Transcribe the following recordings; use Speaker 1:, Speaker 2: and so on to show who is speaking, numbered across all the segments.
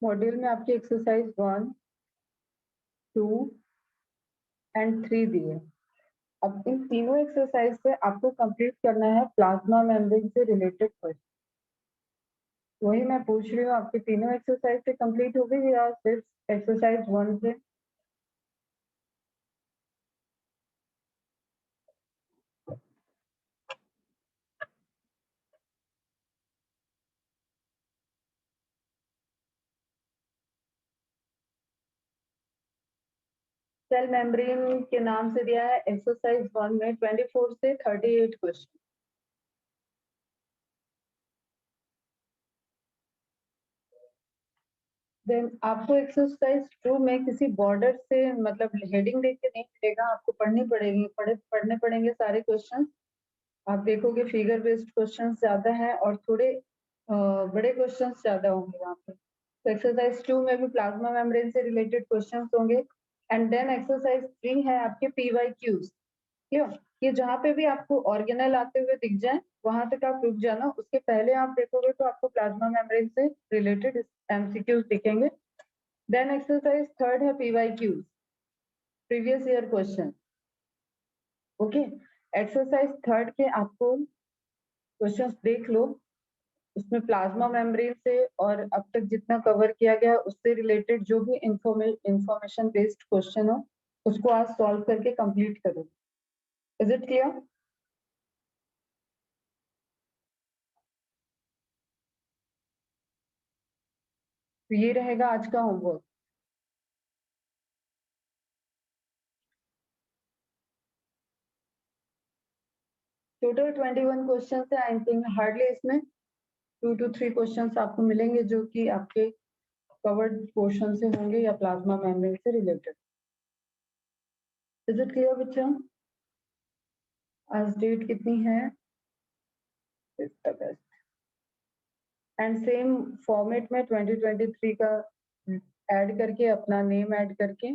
Speaker 1: Module में आपकी exercise 1, 2 and 3 दी है। अब इन तीनों एक्सरसाइज से आपको कंप्लीट करना है प्लाज्मा मेम्ब्रेन से रिलेटेड क्वेश्चन। वही मैं पूछ रही हूँ, आपके तीनों एक्सरसाइज से कंप्लीट हो गई या सिर्फ एक्सरसाइज 1 से? सेल मेम्ब्रेन के नाम से दिया है एक्सरसाइज 1 में 24 से 38 क्वेश्चन। देन आपको एक्सरसाइज 2 में किसी बॉर्डर से मतलब हेडिंग देख के नहीं मिलेगा, आपको पढ़ने पड़ेंगे सारे क्वेश्चन। आप देखोगे फिगर बेस्ड क्वेश्चन ज्यादा है और थोड़े बड़े क्वेश्चन ज्यादा होंगे वहाँ पे। तो एक्सरसाइज 2 में भी प्लाज्मा मेम्ब्रेन से रिलेटेड क्वेश्चन होंगे। एंड देन एक्सरसाइज 3 है आपके PYQs। क्यों? ये जहाँ पे भी आपको ऑर्गेनल आते हुए दिख जाए वहां तक आप रुक जाना, उसके पहले आप देखोगे तो आपको प्लाज्मा मेम्ब्रेन से रिलेटेड MCQs दिखेंगे। देन एक्सरसाइज 3 है PYQs, previous year question. Okay, exercise 3 के आपको क्वेश्चंस देख लो, उसमें प्लाज्मा मेम्ब्रेन से और अब तक जितना कवर किया गया उससे रिलेटेड जो भी इंफॉर्मेशन बेस्ड क्वेश्चन हो उसको आज सॉल्व करके कंप्लीट करो। Is it clear? तो ये रहेगा आज का होमवर्क। टोटल 21 क्वेश्चन है। आई थिंक हार्डली इसमें 2 to 3 क्वेश्चंस आपको मिलेंगे जो कि आपके कवर्ड पोर्शन से होंगे या प्लाज्मा मेम्ब्रेन से रिलेटेड। इज इट क्लियर बच्चा? आज डेट कितनी है? 5 अगस्त। एंड सेम फॉर्मेट में 2023 का ऐड करके, अपना नेम ऐड करके,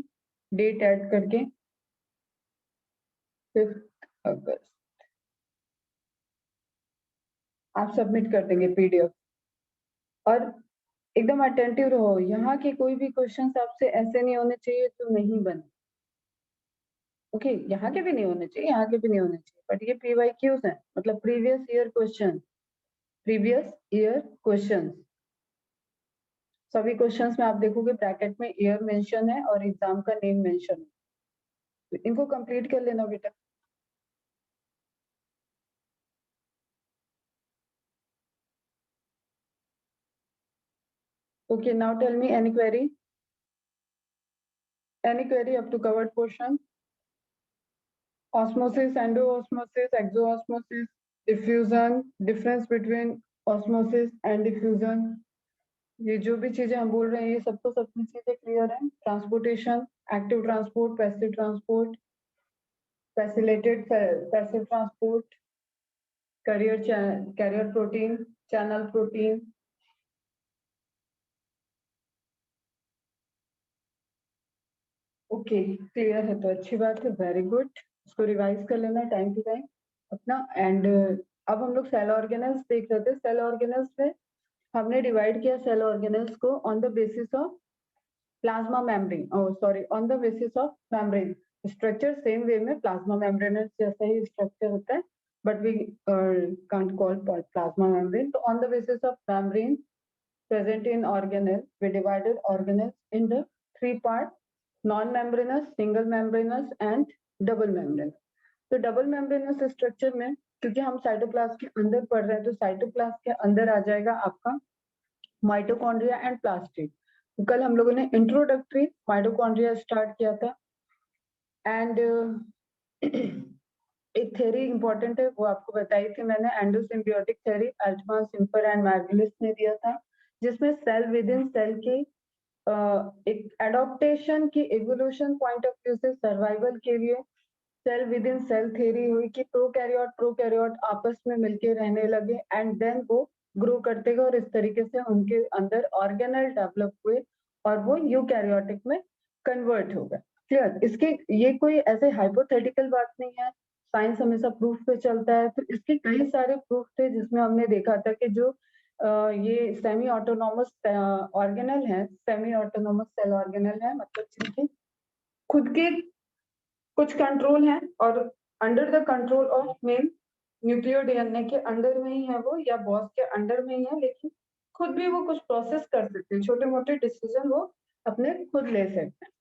Speaker 1: डेट ऐड करके 5 अगस्त आप सबमिट कर देंगे PDF। और एकदम अटेंटिव रहो, यहाँ के कोई भी क्वेश्चंस आपसे ऐसे नहीं होने चाहिए जो नहीं बने। ओके, यहाँ के भी नहीं होने चाहिए, यहाँ के भी नहीं होने चाहिए, बट ये PYQs हैं, मतलब previous year question. Previous year question, सभी क्वेश्चंस में आप देखोगे ब्रैकेट में ईयर मेंशन है और एग्जाम का नेम मेंशन है। तो इनको कंप्लीट कर लेना बेटा। Okay, now tell me any query. Any query up to covered portion? Osmosis, endoosmosis, exoosmosis, diffusion, difference between osmosis and diffusion. ये जो भी चीजें हम बोल रहे हैं ये सबको सबकी चीजें क्लियर है। Transportation, active transport, passive transport, facilitated passive transport, carrier protein, channel protein. Okay, clear है तो अच्छी बात है, वेरी गुड। इसको रिवाइज कर लेना टाइम टू टाइम अपना। एंड अब हम लोग सेल ऑर्गेनल्स देख रहे थे। सेल ऑर्गेनल्स में हमने डिवाइड किया सेल ऑर्गेनल्स को on the basis of plasma membrane, sorry, on the basis of membrane structure. Same way में प्लाज्मा मेम्ब्रेन जैसा ही स्ट्रक्चर होता है, but we can't call plasma membrane. तो on the basis of membrane present in organelle, we divided organelles in the 3 parts: non-membranous, single membranous and double membranous. तो double membranous structure में क्योंकि हम cytoplasm के अंदर पढ़ रहे हैं तो साइटोप्लाज्म के अंदर आ जाएगा आपका माइटोकॉन्ड्रिया एंड प्लास्टिड। तो कल हम लोगों ने इंट्रोडक्टरी माइटोकॉन्ड्रिया स्टार्ट किया था। एंड एक थ्योरी इंपॉर्टेंट है वो आपको बताई थी मैंने, एंडोसिम्बियोटिक थ्योरी, अल्टमान, सिम्पर एंड मैर्गलिस ने दिया था, जिसमें सेल विद इन सेल के एक एडॉप्टेशन की इवोल्यूशन पॉइंट ऑफ व्यू से सर्वाइवल के लिए cell within cell theory हुई कि प्रोकैरियोट आपस में मिलके रहने लगे एंड देन वो ग्रो करते गए और इस तरीके से उनके अंदर ऑर्गेनल डेवलप हुए और वो यूकैरियोटिक में कन्वर्ट हो गए। क्लियर? इसके ये कोई ऐसे हाइपोथेटिकल बात नहीं है, साइंस हमेशा प्रूफ पे चलता है। तो इसके कई सारे प्रूफ थे जिसमें हमने देखा था कि जो ये सेमी ऑटोनॉमस ऑर्गेनल है, सेमी ऑटोनॉमस सेल ऑर्गेनल है, मतलब जिनके खुद के कुछ कंट्रोल है और under the control of main nucleo DNA के अंडर में ही है वो, या बॉस के अंडर में ही है, लेकिन खुद भी वो कुछ प्रोसेस कर सकते हैं, छोटे मोटे डिसीजन वो अपने खुद ले सकते हैं।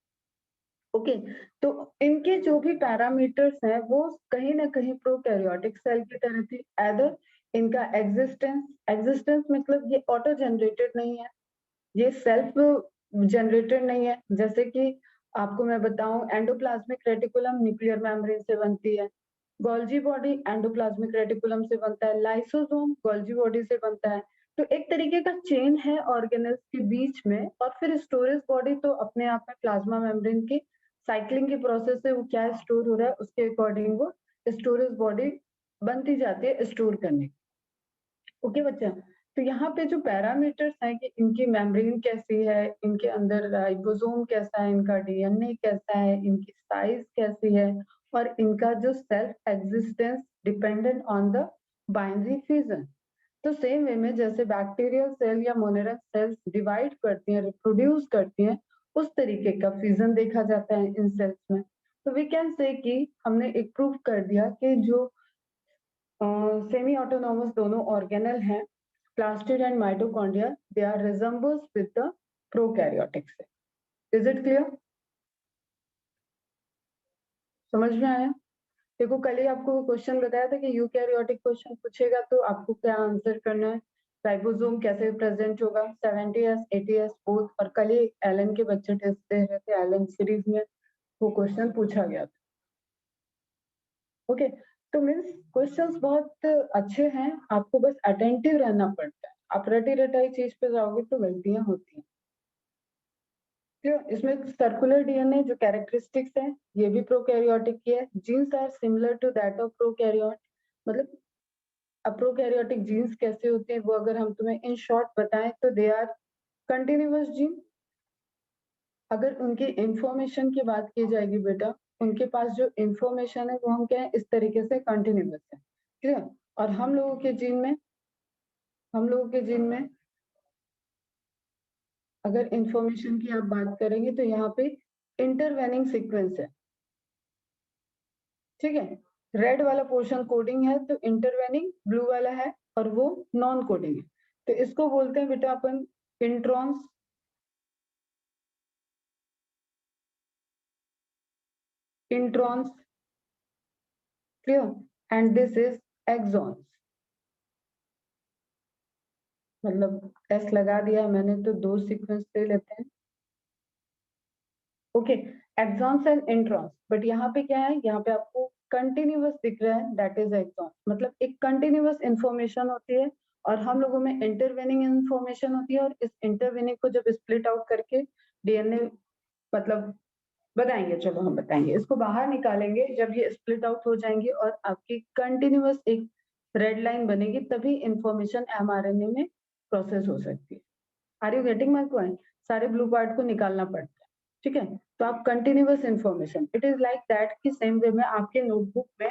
Speaker 1: ओके, तो इनके जो भी पैरामीटर्स हैं वो कहीं ना कहीं प्रोकैरियोटिक सेल की तरह थी। एदर इनका एग्जिस्टेंस मतलब ये ऑटो जनरेटेड नहीं है, ये सेल्फ जनरेटेड नहीं है। जैसे कि आपको मैं बताऊं, एंडोप्लाज्मिक रेटिकुलम न्यूक्लियर मेम्ब्रेन से बनती है, गोल्जी बॉडी एंडोप्लाज्मिक रेटिकुलम से बनता है, लाइसोसोम गोल्जी बॉडी से बनता है। तो एक तरीके का चेन है ऑर्गेनेल्स के बीच में, और फिर स्टोरेज बॉडी तो अपने आप में प्लाज्मा मेम्ब्रेन की साइक्लिंग की प्रोसेस से वो क्या स्टोर हो रहा है उसके अकॉर्डिंग वो स्टोरेज बॉडी बनती जाती है स्टोर करने की। ओके बच्चा, तो यहाँ पे जो पैरामीटर्स हैं कि इनकी मेम्ब्रेन कैसी है, इनके अंदर राइबोसोम कैसा है, इनका डीएनए कैसा है, इनकी साइज कैसी है, और इनका जो self existence dependent on the binary fusion. तो सेम वे में जैसे बैक्टीरियल सेल या मोनेरस सेल्स डिवाइड करती हैं, रिप्रोड्यूस करती हैं, उस तरीके का फ्यूजन देखा जाता है इन सेल्स में। तो वी कैन से कि हमने एक प्रूव कर दिया कि जो सेमी ऑटोनॉमस दोनों ऑर्गेनल हैं, plastid and mitochondria, they are resembles with the prokaryotic cell. Is it clear? समझ में आया? देखो कल ही आपको क्वेश्चन बताया था कि यूकैरियोटिक क्वेश्चन पूछेगा तो आपको क्या आंसर करना है, राइबोसोम कैसे प्रेजेंट होगा, 70s 80s बोथ। और कल ही एलन के बच्चे टेस्ट दे रहे थे, एलन सीरीज में वो क्वेश्चन पूछा गया था। ओके, तो मीन्स क्वेश्चंस बहुत अच्छे हैं, आपको बस अटेंटिव रहना पड़ता है। आप रटी रटाई चीज पे जाओगे तो गलतियां होती हैं। क्यों? इसमें सर्कुलर डीएनए जो कैरेक्टरिस्टिक्स है ये भी प्रोकैरियोटिक की है। Genes are similar to that of prokaryote, मतलब अप्रोकैरियोटिक जीन्स कैसे होते हैं वो अगर हम तुम्हें इन शॉर्ट बताएं तो दे आर कंटिन्यूअस जीन। अगर उनकी इंफॉर्मेशन की बात की जाएगी बेटा, उनके पास जो इंफॉर्मेशन है वो हम क्या है इस तरीके से कंटिन्यूअस है, क्लियर। और हम लोगों के जीन में अगर इंफॉर्मेशन की आप बात करेंगे तो यहाँ पे इंटरवेनिंग सीक्वेंस है, ठीक है। रेड वाला पोर्शन कोडिंग है तो इंटरवेनिंग ब्लू वाला है और वो नॉन कोडिंग है। तो इसको बोलते हैं बेटा अपन introns, introns, clear. And this is exons, मतलब एस लगा दिया मैंने तो दो सीक्वेंस ले लेते हैं। Okay, exons and introns, but यहाँ पे क्या है, यहाँ पे आपको कंटिन्यूअस दिख रहा है, दैट इज एक्सॉन। मतलब एक कंटिन्यूअस इंफॉर्मेशन होती है और हम लोगों में इंटरवेनिंग इंफॉर्मेशन होती है, और इस इंटरवेनिंग को जब स्प्लिट आउट करके डीएनए, मतलब बताएंगे, चलो हम बताएंगे, इसको बाहर निकालेंगे जब ये स्प्लिट आउट हो जाएंगे और आपकी कंटिन्यूअस एक रेड लाइन बनेगी, तभी इंफॉर्मेशन एमआरएनए में प्रोसेस हो सकती है। Are you getting my point? सारे ब्लू पार्ट को निकालना पड़ता है, ठीक है। तो आप continuous information, it is like that कि सेम वे में आपके नोटबुक में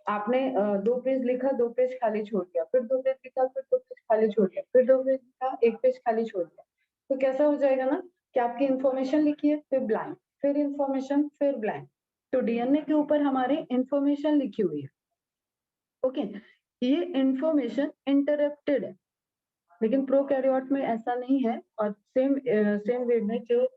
Speaker 1: आपने 2 पेज लिखा, 2 पेज खाली छोड़ दिया, फिर 2 पेज लिखा, फिर 2 पेज खाली छोड़ दिया, फिर 2 पेज लिखा, 1 पेज खाली छोड़ दिया, तो कैसा हो जाएगा ना कि आपकी इंफॉर्मेशन लिखी है फिर ब्लैंक, फिर इंफॉर्मेशन फिर ब्लैंक। तो डीएनए के ऊपर हमारी इंफॉर्मेशन लिखी हुई है, ओके। ये इंफॉर्मेशन इंटरप्टेड है, लेकिन प्रोकैरियोट में ऐसा नहीं है। और सेम वे में जो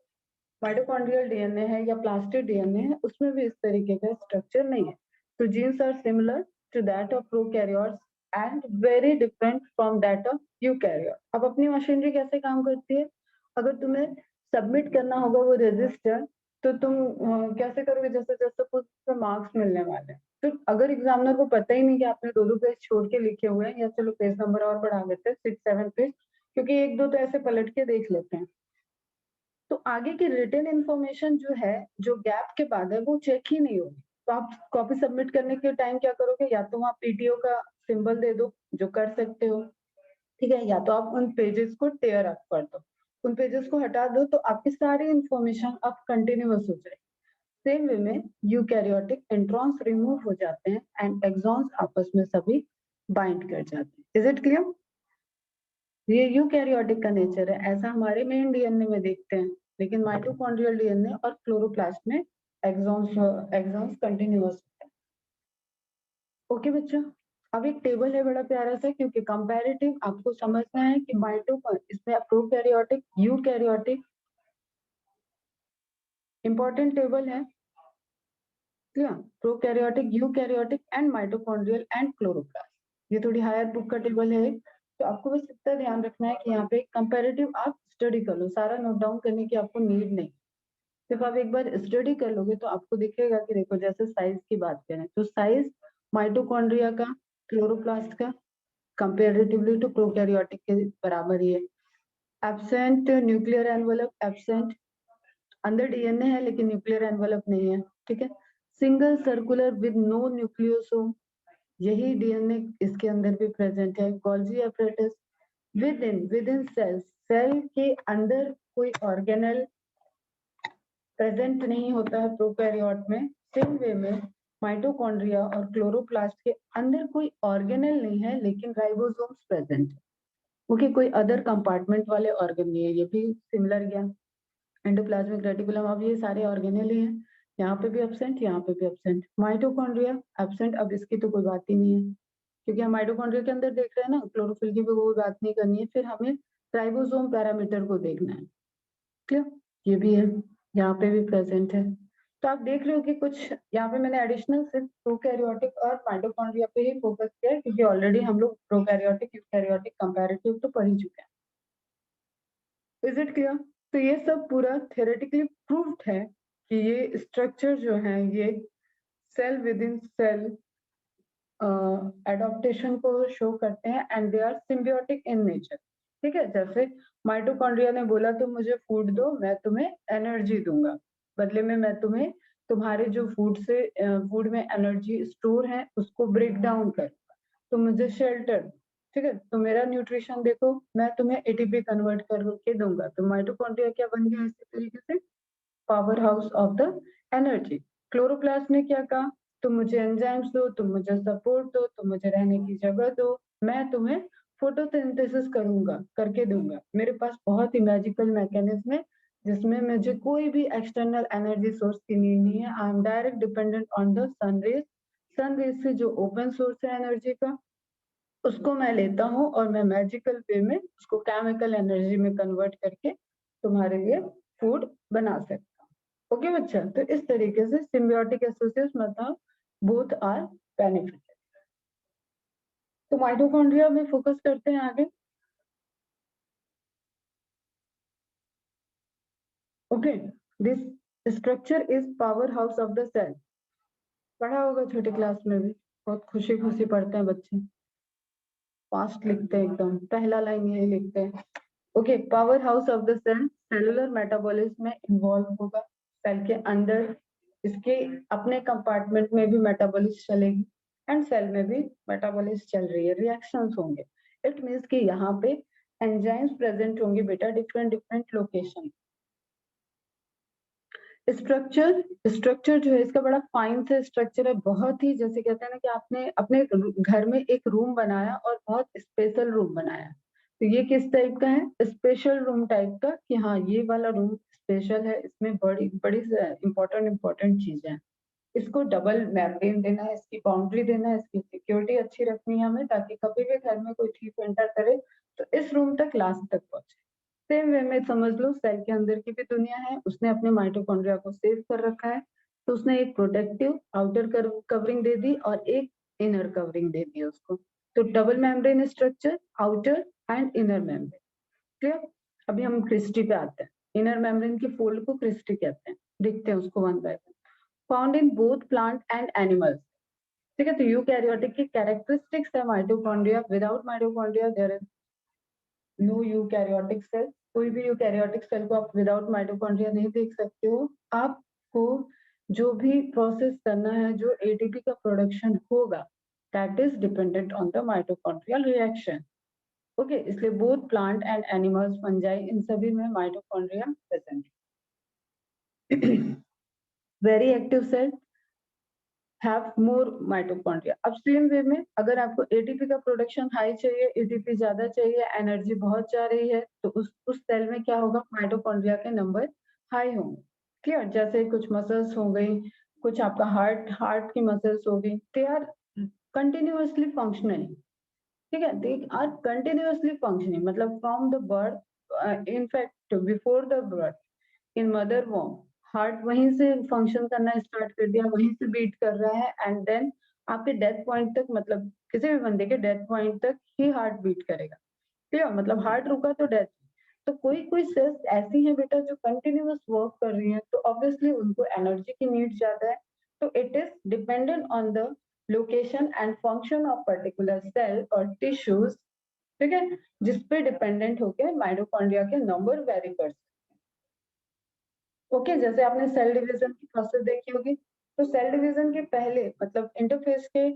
Speaker 1: माइटोकॉन्ड्रियल डीएनए है या प्लास्टिड डीएनए है उसमें भी इस तरीके का स्ट्रक्चर नहीं है। तो genes are similar to that of prokaryotes and very different from that of eukaryote. अब अपनी मशीनरी कैसे काम करती है, अगर तुम्हें सबमिट करना होगा वो रजिस्टर, तो तुम कैसे करोगे, जैसे जैसे कुछ मार्क्स मिलने वाले हैं, तो अगर एग्जामिनर को पता ही नहीं कि आपने 2 पेज छोड़ के लिखे हुए हैं, या चलो पेज नंबर और बढ़ा देते हैं 6-7 पेज, क्योंकि एक दो तो ऐसे पलट के देख लेते हैं, तो आगे की रिटन इन्फॉर्मेशन जो है, जो गैप के बाद है, वो चेक ही नहीं होगी। तो आप कॉपी सबमिट करने के टाइम क्या करोगे, या तो वहाँ पीटीओ का सिंबल दे दो, जो कर सकते हो, ठीक है, या तो आप उन पेजेस को टेयर अप कर दो, उन पेजेस को हटा दो, तो आपकी सारी इंफॉर्मेशन अब कंटिन्यूअस हो जाएगी। सेम वे में यूकैरियोटिक इंट्रॉन्स रिमूव हो जाते हैं एंड एक्सॉन्स आपस में सभी बाइंड कर जाते हैं। Is it clear? ये यूकैरियोटिक का नेचर है, ऐसा हमारे मेन डीएनए में देखते हैं, लेकिन माइटोकॉन्ड्रियल डीएनए और क्लोरोप्लास्ट में एक्सॉन्स कंटिन्यूअस है। ओके बच्चों, अब एक टेबल है बड़ा प्यारा सा, क्योंकि कंपैरेटिव आपको समझना है कि इसमें प्रोकैरियोटिक, यूकैरियोटिक, इंपॉर्टेंट टेबल है, clear? Prokaryotic, eukaryotic and mitochondrial and chloroplast, ये थोड़ी हायर बुक का टेबल है। तो आपको बस इतना ध्यान रखना है कि यहाँ पे कंपैरेटिव आप स्टडी कर लो, सारा नोट डाउन करने की आपको नीड नहीं, सिर्फ आप एक बार स्टडी कर लोगे तो आपको दिखेगा कि देखो, जैसे साइज की बात करें तो साइज माइटोकॉन्ड्रिया का, क्लोरोप्लास्ट का कंपैरेटिवली टू प्रोकैरियोटिक के बराबर ही है। एब्सेंट न्यूक्लियर एनवेलप, एब्सेंट, अंदर डीएनए है लेकिन न्यूक्लियर एनवेलप नहीं है, ठीक है। Single circular with no nucleosome, यही डीएनए इसके अंदर भी प्रेजेंट है। Golgi apparatus, within cells, cell के अंदर कोई ऑर्गेनल प्रेजेंट नहीं होता है प्रोकैरियोट में। सेम वे में माइटोकॉन्ड्रिया और क्लोरोप्लास्ट के अंदर कोई ऑर्गेनल नहीं है लेकिन राइबोसोम्स प्रेजेंट है। ओके, कोई अदर कंपार्टमेंट वाले ऑर्गन नहीं है, ये भी सिमिलर गया। एंडोप्लाज्मिक रेटिकुलम, अब ये सारे ऑर्गेनल ही हैं, यहाँ पे भी एब्सेंट, यहाँ पे भी एब्सेंट। माइटोकॉन्ड्रिया एब्सेंट, अब इसकी तो कोई बात ही नहीं है, क्योंकि हम माइटोकॉन्ड्रिया के अंदर देख रहे हैं ना, क्लोरोफिल की भी कोई बात नहीं करनी है। फिर हमें राइबोसोम पैरामीटर को देखना है, क्लियर? ये भी है, यहाँ पे भी प्रेजेंट है। तो आप देख रहे हो कि कुछ यहाँ पे मैंने एडिशनल सिर्फ प्रोकैरियोटिक और माइटोकॉन्ड्रिया पे ही फोकस किया है, क्योंकि ऑलरेडी हम लोग प्रोकैरियोटिक यूकैरियोटिक कंपैरेटिव तो पढ़ ही चुके हैं। Is it clear? तो ये सब पूरा थियोरेटिकली प्रूव्ड है कि ये स्ट्रक्चर जो है ये cell within cell adaptation को शो करते हैं and they are symbiotic in nature, ठीक है। जैसे माइटोकॉन्ड्रिया ने बोला तुम मुझे फूड दो, मैं तुम्हें एनर्जी दूंगा, बदले में मैं तुम्हें तुम्हारे जो फूड में एनर्जी स्टोर है उसको ब्रेक डाउन कर, तुम मुझे शेल्टर, ठीक है, तो मेरा न्यूट्रिशन देखो, मैं तुम्हें एटीपी कन्वर्ट करके दूंगा। तो माइटोकॉन्ड्रिया क्या बन गया इसी तरीके से, power house of the energy. Chloroplast ने क्या कहा, तुम मुझे एंजाइम्स दो, तुम मुझे सपोर्ट दो, तुम मुझे रहने की जगह दो, मैं तुम्हें फोटोसिंथेसिस करूंगा, करके दूंगा। मेरे पास बहुत ही मैजिकल मैकेनिज्म है जिसमें मुझे कोई भी एक्सटर्नल एनर्जी सोर्स की नीड नहीं है। I am direct dependent on the sun rays. Sun rays से जो ओपन सोर्स है एनर्जी का, उसको मैं लेता हूँ और मैं मैजिकल वे में उसको केमिकल एनर्जी में कन्वर्ट करके तुम्हारे लिए फूड बना सकता हूँ। ओके बच्चा, तो इस तरीके से सिम्बियोटिक एसोसिएट्स मतलब बोथ आर बेनिफिट। तो माइटोकॉन्ड्रिया में फोकस करते हैं आगे। Okay, this structure is powerhouse of the cell, पढ़ा होगा छोटी क्लास में भी, बहुत खुशी खुशी पढ़ते हैं बच्चे, फास्ट लिखते हैं एकदम, पहला लाइन यही लिखते हैं। Okay, powerhouse of the cell cellular metabolism में इन्वॉल्व होगा। सेल के अंदर इसके अपने कंपार्टमेंट में भी मेटाबॉलिज्म चलेगी एंड सेल में भी मेटाबॉलिज्म चल रही है, रिएक्शंस होंगे। इट मींस कि यहाँ पे एंजाइम्स प्रेजेंट होंगे बेटा, डिफरेंट डिफरेंट लोकेशन। स्ट्रक्चर जो है इसका बड़ा फाइन से स्ट्रक्चर है, बहुत ही, जैसे कहते हैं ना कि आपने अपने घर में एक रूम बनाया और बहुत स्पेशल रूम बनाया, तो ये किस टाइप का है, स्पेशल रूम टाइप का, कि हाँ ये वाला रूम स्पेशल है, इसमें बड़ी बड़ी इंपॉर्टेंट चीजें हैं। इसको डबल मेम्ब्रेन देना है, इसकी बाउंड्री देना है, इसकी सिक्योरिटी अच्छी रखनी है हमें, ताकि कभी भी घर में कोई थीफ एंटर करे तो इस रूम तक, लास्ट तक पहुंचे। सेम वे में समझ लो सेल के अंदर की भी दुनिया है, उसने अपने माइटोकॉन्ड्रिया को सेव कर रखा है, तो उसने एक प्रोटेक्टिव आउटर कवरिंग दे दी और एक इनर कवरिंग दे दी उसको। तो double membrane structure, outer and inner membrane, clear? अभी हम क्रिस्टी पे आते हैं। इनर मेम्ब्रेन के फोल्ड को क्रिस्टी कहते हैं, देखते हैं उसको one by one. Found in both plant and animals, ठीक है। तो यूकैरियोटिक की कैरेक्टरिस्टिक्स है mitochondria, without mitochondria there is no eukaryotic cell. कोई भी यूकैरियोटिक सेल को आप विदाउट माइटोकॉन्ड्रिया नहीं देख सकते हो। आपको जो भी प्रोसेस करना है, जो एटीपी का प्रोडक्शन होगा, that is dependent on the mitochondrial reaction. Okay, इसलिए both plant and animals, fungi, इन सभी में mitochondria present. Very active cell, have more mitochondria. Upstream way में अगर आपको एटीपी का प्रोडक्शन हाई चाहिए, एटीपी ज्यादा चाहिए, एनर्जी बहुत जा रही है, तो उस सेल में क्या होगा, माइटोकॉन्ड्रिया के नंबर हाई होंगे। क्लियर? जैसे कुछ मसल्स हो गई, कुछ आपका हार्ट की मसल्स हो गई, दे आर कंटिन्यूअसली फंक्शनिंग। ठीक है, दे आर कंटिन्यूअसली फंक्शनिंग, मतलब from the birth, in fact before the birth in mother वॉर्म, हार्ट वहीं से फंक्शन करना स्टार्ट कर दिया, वहीं से बीट कर रहा है, एंड देन आपके डेथ पॉइंट तक, मतलब किसी भी बंदे के डेथ पॉइंट तक ही हार्ट बीट करेगा। ठीक है, मतलब हार्ट रुका तो डेथ। तो कोई कोई सेल्स ऐसी हैं बेटा जो कंटिन्यूअस वर्क कर रही हैं, तो ऑब्वियसली उनको एनर्जी की नीड ज्यादा है। तो it is dependent on the location and function of particular cell और टिश्यूज। ठीक है, जिसपे डिपेंडेंट होकर माइटोकॉन्ड्रिया के नंबर वेरी कर सकते हैं। ओके, जैसे आपने सेल डिवीजन की प्रोसेस देखी होगी, तो सेल डिवीजन के पहले मतलब इंटरफेस के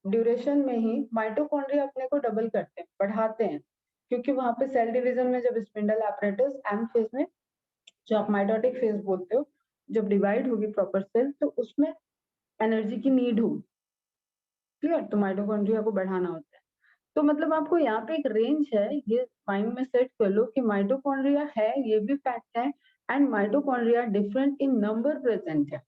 Speaker 1: ड्यूरेशन में ही माइटोकॉन्ड्रिया अपने को डबल करते हैं, बढ़ाते हैं, क्योंकि वहां पे सेल डिवीजन में जब स्पिंडल एपरेटस एम फेज में, जो आप माइटोटिक फेज बोलते हो, जब डिवाइड होगी प्रॉपर सेल, तो उसमें एनर्जी की नीड होगी। क्लियर? तो माइटोकॉन्ड्रिया को बढ़ाना होता है। तो मतलब आपको यहाँ पे एक रेंज है, ये माइंड में सेट कर लो कि माइटोकॉन्ड्रिया है, ये भी फैक्ट है, and mitochondria different in number present है।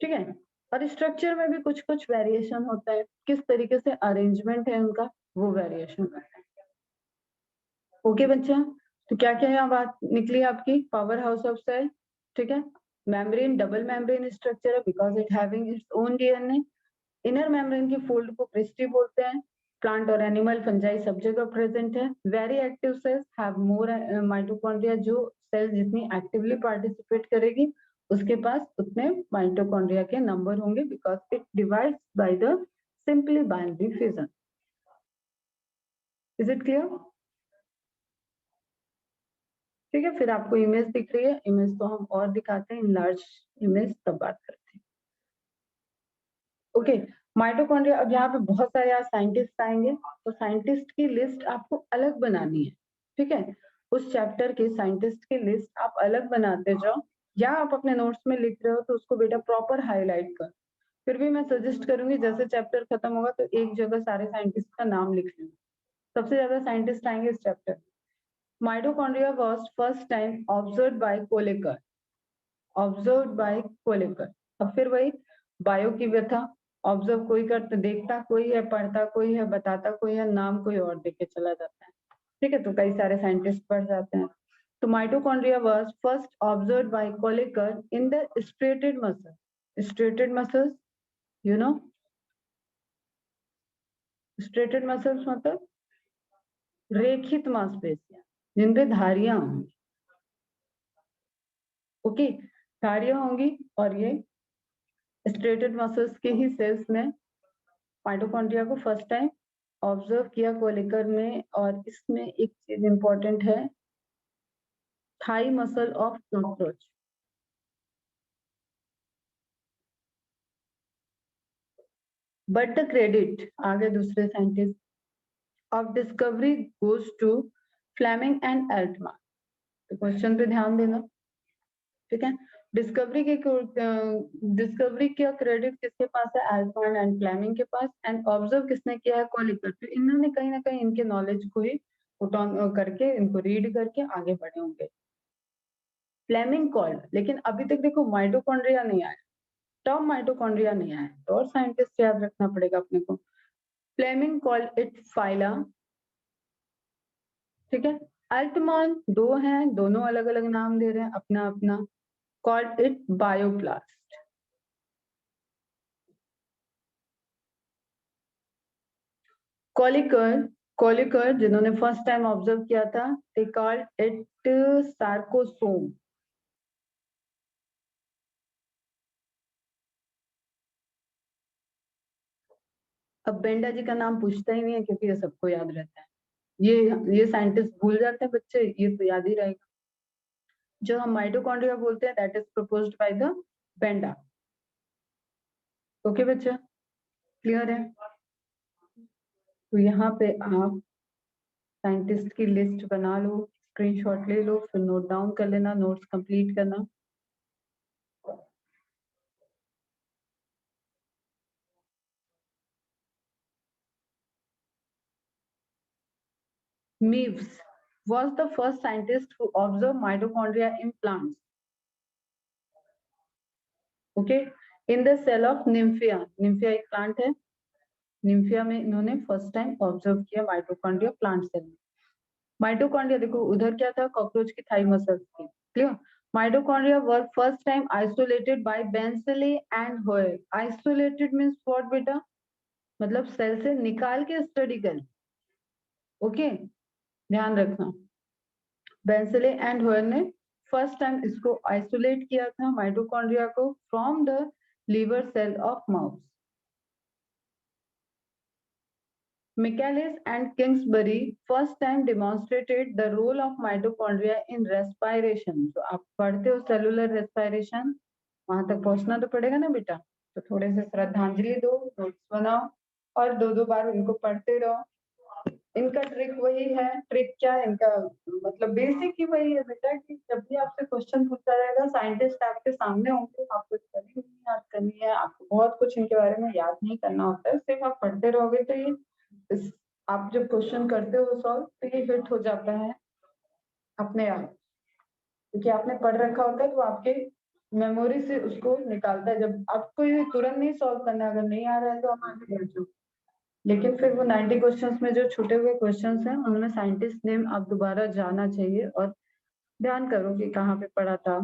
Speaker 1: ठीक है, और स्ट्रक्चर में भी कुछ कुछ वेरिएशन होता है, किस तरीके से अरेंजमेंट है उनका, वो वेरिएशन होता है। ओके बच्चा, तो क्या क्या यहाँ बात निकली आपकी, पावर हाउस ऑफ सेल। ठीक है, मेम्ब्रेन डबल मेम्ब्रेन स्ट्रक्चर है because it having its own DNA. Inner membrane की फोल्ड को क्रिस्टी बोलते हैं। प्लांट और एनिमल फंजाई सब जगह प्रेजेंट है। Very active cells have more mitochondria, जो सेल जितनी एक्टिवली पार्टिसिपेट करेगी उसके पास उतने माइटोकॉन्ड्रिया के नंबर होंगे, because it divides by the simply binary fission. Is it clear? ठीक है, फिर आपको इमेज दिख रही है, इमेज तो हम और दिखाते हैं, इन लार्ज इमेज तब बात करते हैं। ओके, माइटोकॉन्ड्रिया, अब यहाँ पे बहुत सारे आज साइंटिस्ट आएंगे, तो साइंटिस्ट की लिस्ट आपको अलग बनानी है। ठीक है, उस चैप्टर के साइंटिस्ट की लिस्ट आप अलग बनाते जाओ, या आप अपने नोट्स में लिख रहे हो तो उसको बेटा प्रॉपर हाईलाइट कर। फिर भी मैं सजेस्ट करूंगी जैसे चैप्टर खत्म होगा तो एक जगह सारे साइंटिस्ट का नाम लिख लेना। सबसे ज्यादा साइंटिस्ट आएंगे इस chapter. Mitochondria was first time observed by Kolliker, observed by Kolliker. अब फिर वही बायो की व्यथा, ऑब्जर्व कोई करता, देखता कोई है, पढ़ता कोई है, बताता कोई है, नाम कोई और देके चला जाता है। ठीक है, तो कई सारे साइंटिस्ट पढ़ जाते हैं। तो mitochondria was first observed by Kolekar in the striated muscle. Striated muscles, you know, striated muscles मतलब रेखित मांसपेशियां जिनपे धारियां होंगी। ओके, धारियां होंगी, और ये स्ट्रेटेड मसल्स के ही सेल्स में माइटोकॉन्ड्रिया को फर्स्ट टाइम ऑब्जर्व किया कोलेकर ने। और इसमें एक चीज इंपॉर्टेंट है, thigh muscle of cockroach. But the credit, आगे दूसरे scientist of discovery goes to Flemming and Altmann. तो क्वेश्चन पे ध्यान देना। ठीक है, डिस्कवरी का क्रेडिट किसके पास है, एल्टमान एंड फ्लेमिंग के पास, एंड ऑब्जर्व किसने किया है, कोलिकर। तो इन्होंने कहीं ना कहीं इनके नॉलेज को ही पुट ऑन करके, इनको रीड करके आगे बढ़े होंगे। फ्लेमिंग कॉल्ड, लेकिन अभी तक देखो माइटोकॉन्ड्रिया नहीं आया, टर्म माइटोकॉन्ड्रिया नहीं आया, तो और साइंटिस्ट याद रखना पड़ेगा अपने को। Flemming called it fila. ठीक है, अल्टमान दो हैं, दोनों अलग अलग नाम दे रहे हैं अपना अपना। Called it bioplast. Kolliker, Kolliker जिन्होंने फर्स्ट टाइम ऑब्जर्व किया था, दे कॉल्ड इट सार्कोसोम। अब बेंडा जी का नाम पूछता ही नहीं है, क्योंकि ये सबको याद रहता है। ये साइंटिस्ट भूल जाते हैं बच्चे, ये तो याद ही रहेगा। जो हम माइटोकॉन्ड्रिया बोलते हैं, that is proposed by the Benda. Okay बच्चा, क्लियर है? तो यहाँ पे आप साइंटिस्ट की लिस्ट बना लो, स्क्रीनशॉट ले लो, फिर नोट डाउन कर लेना, नोट्स कंप्लीट करना। Meves was the first scientist who observed mitochondria in plants. Okay, in the cell of Nymphia. Nymphia एक प्लांट है, निम्फिया में इन्होंने फर्स्ट टाइम ऑब्जर्व किया माइटोकॉन्ड्रिया प्लांट सेल में। माइटोकॉन्ड्रिया देखो उधर क्या था, कॉकरोच की थाई मसल्स थी, clear. Mitochondria were first time isolated by Bensley and Hoerr. Isolated means what बेटा, मतलब सेल से निकाल के स्टडी कर, ओके ध्यान रखना। बेंसले एंड होयर ने फर्स्ट टाइम इसको आइसोलेट किया था माइटोकॉन्ड्रिया को from the liver cell of mouse. Michaelis and Kingsbury first time demonstrated the role of mitochondria in respiration. तो आप पढ़ते हो सेलुलर रेस्पिरेशन, वहां तक पहुंचना तो पड़ेगा ना बेटा, तो थोड़े से श्रद्धांजलि दो, नोट्स बनाओ और दो दो बार इनको पढ़ते रहो। इनका ट्रिक वही है, ट्रिक क्या है इनका, मतलब बेसिक ही वही है बेटा कि जब भी आपसे क्वेश्चन पूछा जाएगा, साइंटिस्ट आपके सामने होंगे, आपको स्पेलिंग नहीं याद करनी है, आपको बहुत कुछ इनके बारे में याद नहीं करना होता है, सिर्फ आप पढ़ते रहोगे तो ये आप जब क्वेश्चन करते हो सॉल्व तो ये हिट हो जाता है अपने आप, क्योंकि आपने पढ़ रखा होता है तो आपके मेमोरी से उसको निकालता है। जब आपको ये तुरंत नहीं सॉल्व करना, अगर नहीं आ रहा है तो हम आगे बढ़ जाओ, लेकिन फिर वो 90 क्वेश्चंस में जो छूटे हुए क्वेश्चंस हैं उनमें साइंटिस्ट नेम आप दोबारा जाना चाहिए और ध्यान करो कि कहाँ पे पढ़ा था,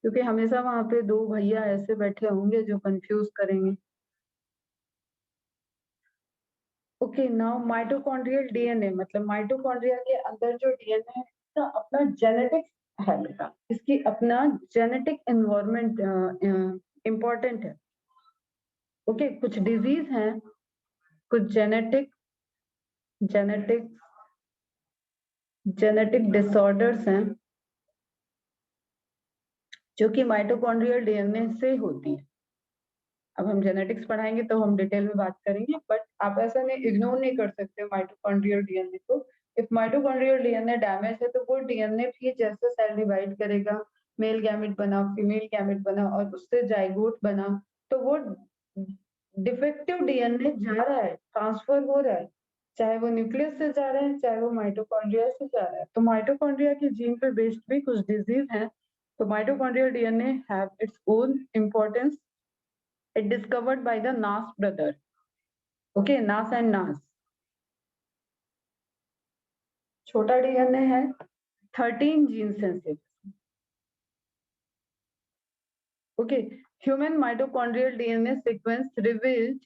Speaker 1: क्योंकि हमेशा वहां पे दो भैया ऐसे बैठे होंगे जो कंफ्यूज करेंगे। ओके नाउ माइटोकॉन्ड्रियल डीएनए, मतलब माइटोकॉन्ड्रिया के अंदर जो डीएनए है इसका अपना जेनेटिक्स है बेटा, इसकी अपना जेनेटिक एनवायरनमेंट इंपॉर्टेंट है। ओके कुछ डिजीज हैं, कुछ जेनेटिक जेनेटिक जेनेटिक डिसऑर्डर्स हैं जो कि माइटोकॉन्ड्रियल डीएनए से होती है। अब हम जेनेटिक्स पढ़ाएंगे तो हम डिटेल में बात करेंगे, बट आप ऐसा नहीं इग्नोर नहीं कर सकते माइटोकॉन्ड्रियल डीएनए को। इफ माइटोकॉन्ड्रियल डीएनए डैमेज है तो वो डीएनए भी जैसे सेल डिवाइड करेगा, मेल गैमेट बना, फीमेल गैमेट बना और उससे जाइगोट बना, तो वो डिफेक्टिव डीएनए जा रहा है, ट्रांसफर हो रहा है, चाहे वो न्यूक्लियस से जा रहा है चाहे वो माइटोकॉन्ड्रिया से जा रहा है। तो माइटोकॉन्ड्रिया के जीन पे बेस्ड भी कुछ डिजीज हैं, तो mitochondrial DNA have its own importance. It discovered by the Nas brother. Okay, Nas and Nas. छोटा डीएनए है 13 gene sensitive. Okay, human mitochondrial DNA sequence revealed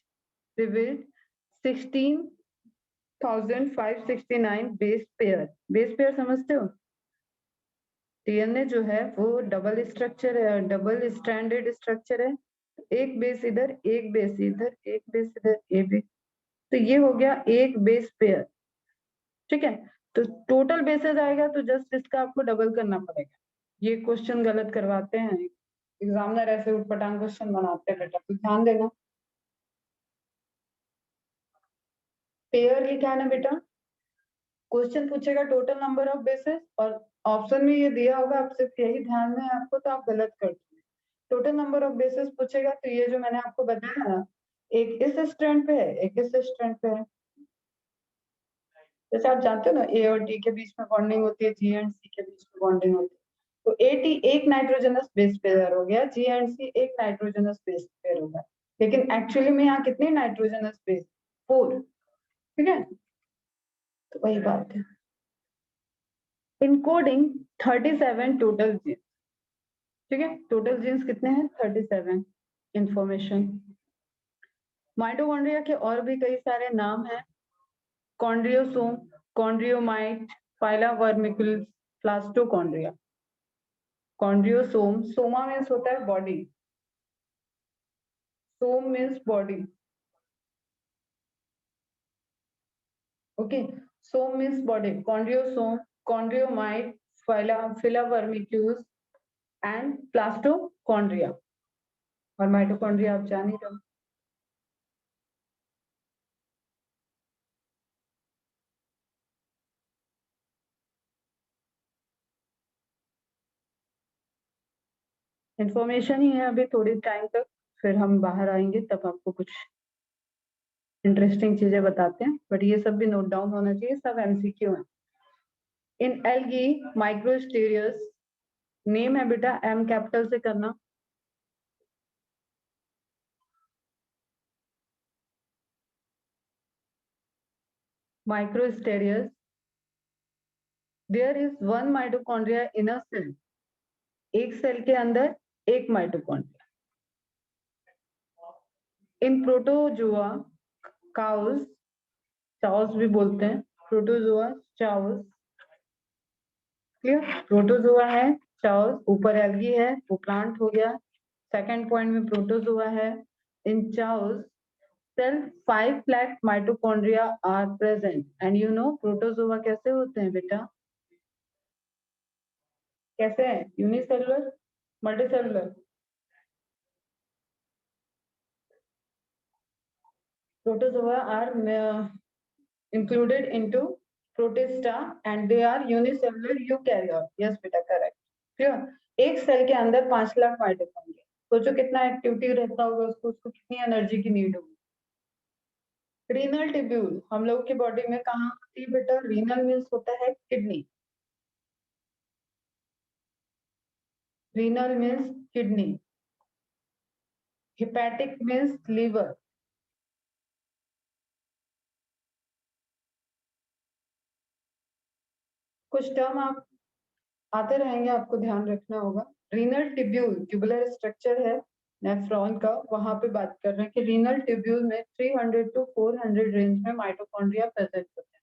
Speaker 1: 16,569 base pair. Base pair समझते हो? DNA जो है वो double structure है, double stranded structure है, एक बेस इधर एक बेस इधर एक बेस इधर एक बेस, तो ये हो गया एक बेस पेयर, ठीक है। तो टोटल बेसिस आएगा तो जस्ट इसका आपको डबल करना पड़ेगा। ये क्वेश्चन गलत करवाते हैं एग्जामिनर, ऐसे उटपटांग क्वेश्चन बनाते हैं बेटा, तो ध्यान देना। पेयर लिखा है ना बेटा, क्वेश्चन पूछेगा टोटल नंबर ऑफ बेसिस और ऑप्शन में ये दिया होगा, आप सिर्फ यही ध्यान में है आपको तो आप गलत कर दोगे। टोटल नंबर ऑफ बेसिस पूछेगा तो ये जो मैंने आपको बताया ना, एक इस स्ट्रैंड पे है एक इस स्ट्रैंड पे है। जैसे आप जानते हो ना ए और डी के बीच में बॉन्डिंग होती है, जी एंड सी के बीच में बॉन्डिंग होती है, तो एटी एक नाइट्रोजनस बेस पेयर हो गया, जी एंड सी एक नाइट्रोजनस बेस पेयर होगा, लेकिन एक्चुअली में यहाँ कितने नाइट्रोजनस बेस, 4, ठीक है, तो वही बात है। इनकोडिंग 37 टोटल जीन्स, ठीक है, टोटल जीन्स कितने हैं 37 इंफॉर्मेशन। माइटोकॉन्ड्रिया के और भी कई सारे नाम हैं, chondriosome, chondriomite, fila vermicula, plastochondria. Chondriosome, soma means होता है body, soma means body, okay, soma means body, chondriosome, chondriomite, fila vermicula and plastochondria, और माइटोकॉन्ड्रिया आप जान ही रहो। इन्फॉर्मेशन ही है अभी थोड़ी टाइम तक, फिर हम बाहर आएंगे तब आपको कुछ इंटरेस्टिंग चीजें बताते हैं, बट ये सब भी नोट डाउन होना चाहिए, सब एमसीक्यू है। इन एल्गी माइक्रोस्टेरियस, नेम है बेटा एम कैपिटल से करना। Micrasterias, there is one mitochondria in a cell, एक सेल के अंदर एक mitochondria. In protozoa Chaos, Chaos भी बोलते हैं, प्रोटोजुआ चाउस, क्लियर। प्रोटोजुआ है, चाउस, ऊपर एल्गी है, वो प्लांट हो गया। सेकंड पॉइंट में प्रोटोजुआ है। In Chaos cell 5 lakh mitochondria are present, and you know protozoa कैसे होते हैं बेटा, कैसे है, unicellular, multicellular. Protozoa are included into protista and they are unicellular eukaryote. Yes बेटा, करेक्ट, क्लियर। एक सेल के अंदर 5 लाख माइटोकॉन्ड्रिया, सोचो कितना एक्टिविटी रहता होगा उसको कितनी एनर्जी की नीड होगी। रीनल टिब्यूल हम लोगों की बॉडी में कहाँ होती है बेटा, रीनल मीन्स होता है kidney, renal means kidney, hepatic means liver. कुछ टर्म आप आते रहेंगे, आपको ध्यान रखना होगा। रीनल टिब्यूल ट्यूबुलर स्ट्रक्चर है नेफ्रॉन का, वहां पे बात कर रहे हैं कि रीनल टिब्यूल में 300 to 400 रेंज में माइटोकॉन्ड्रिया प्रेजेंट होते हैं।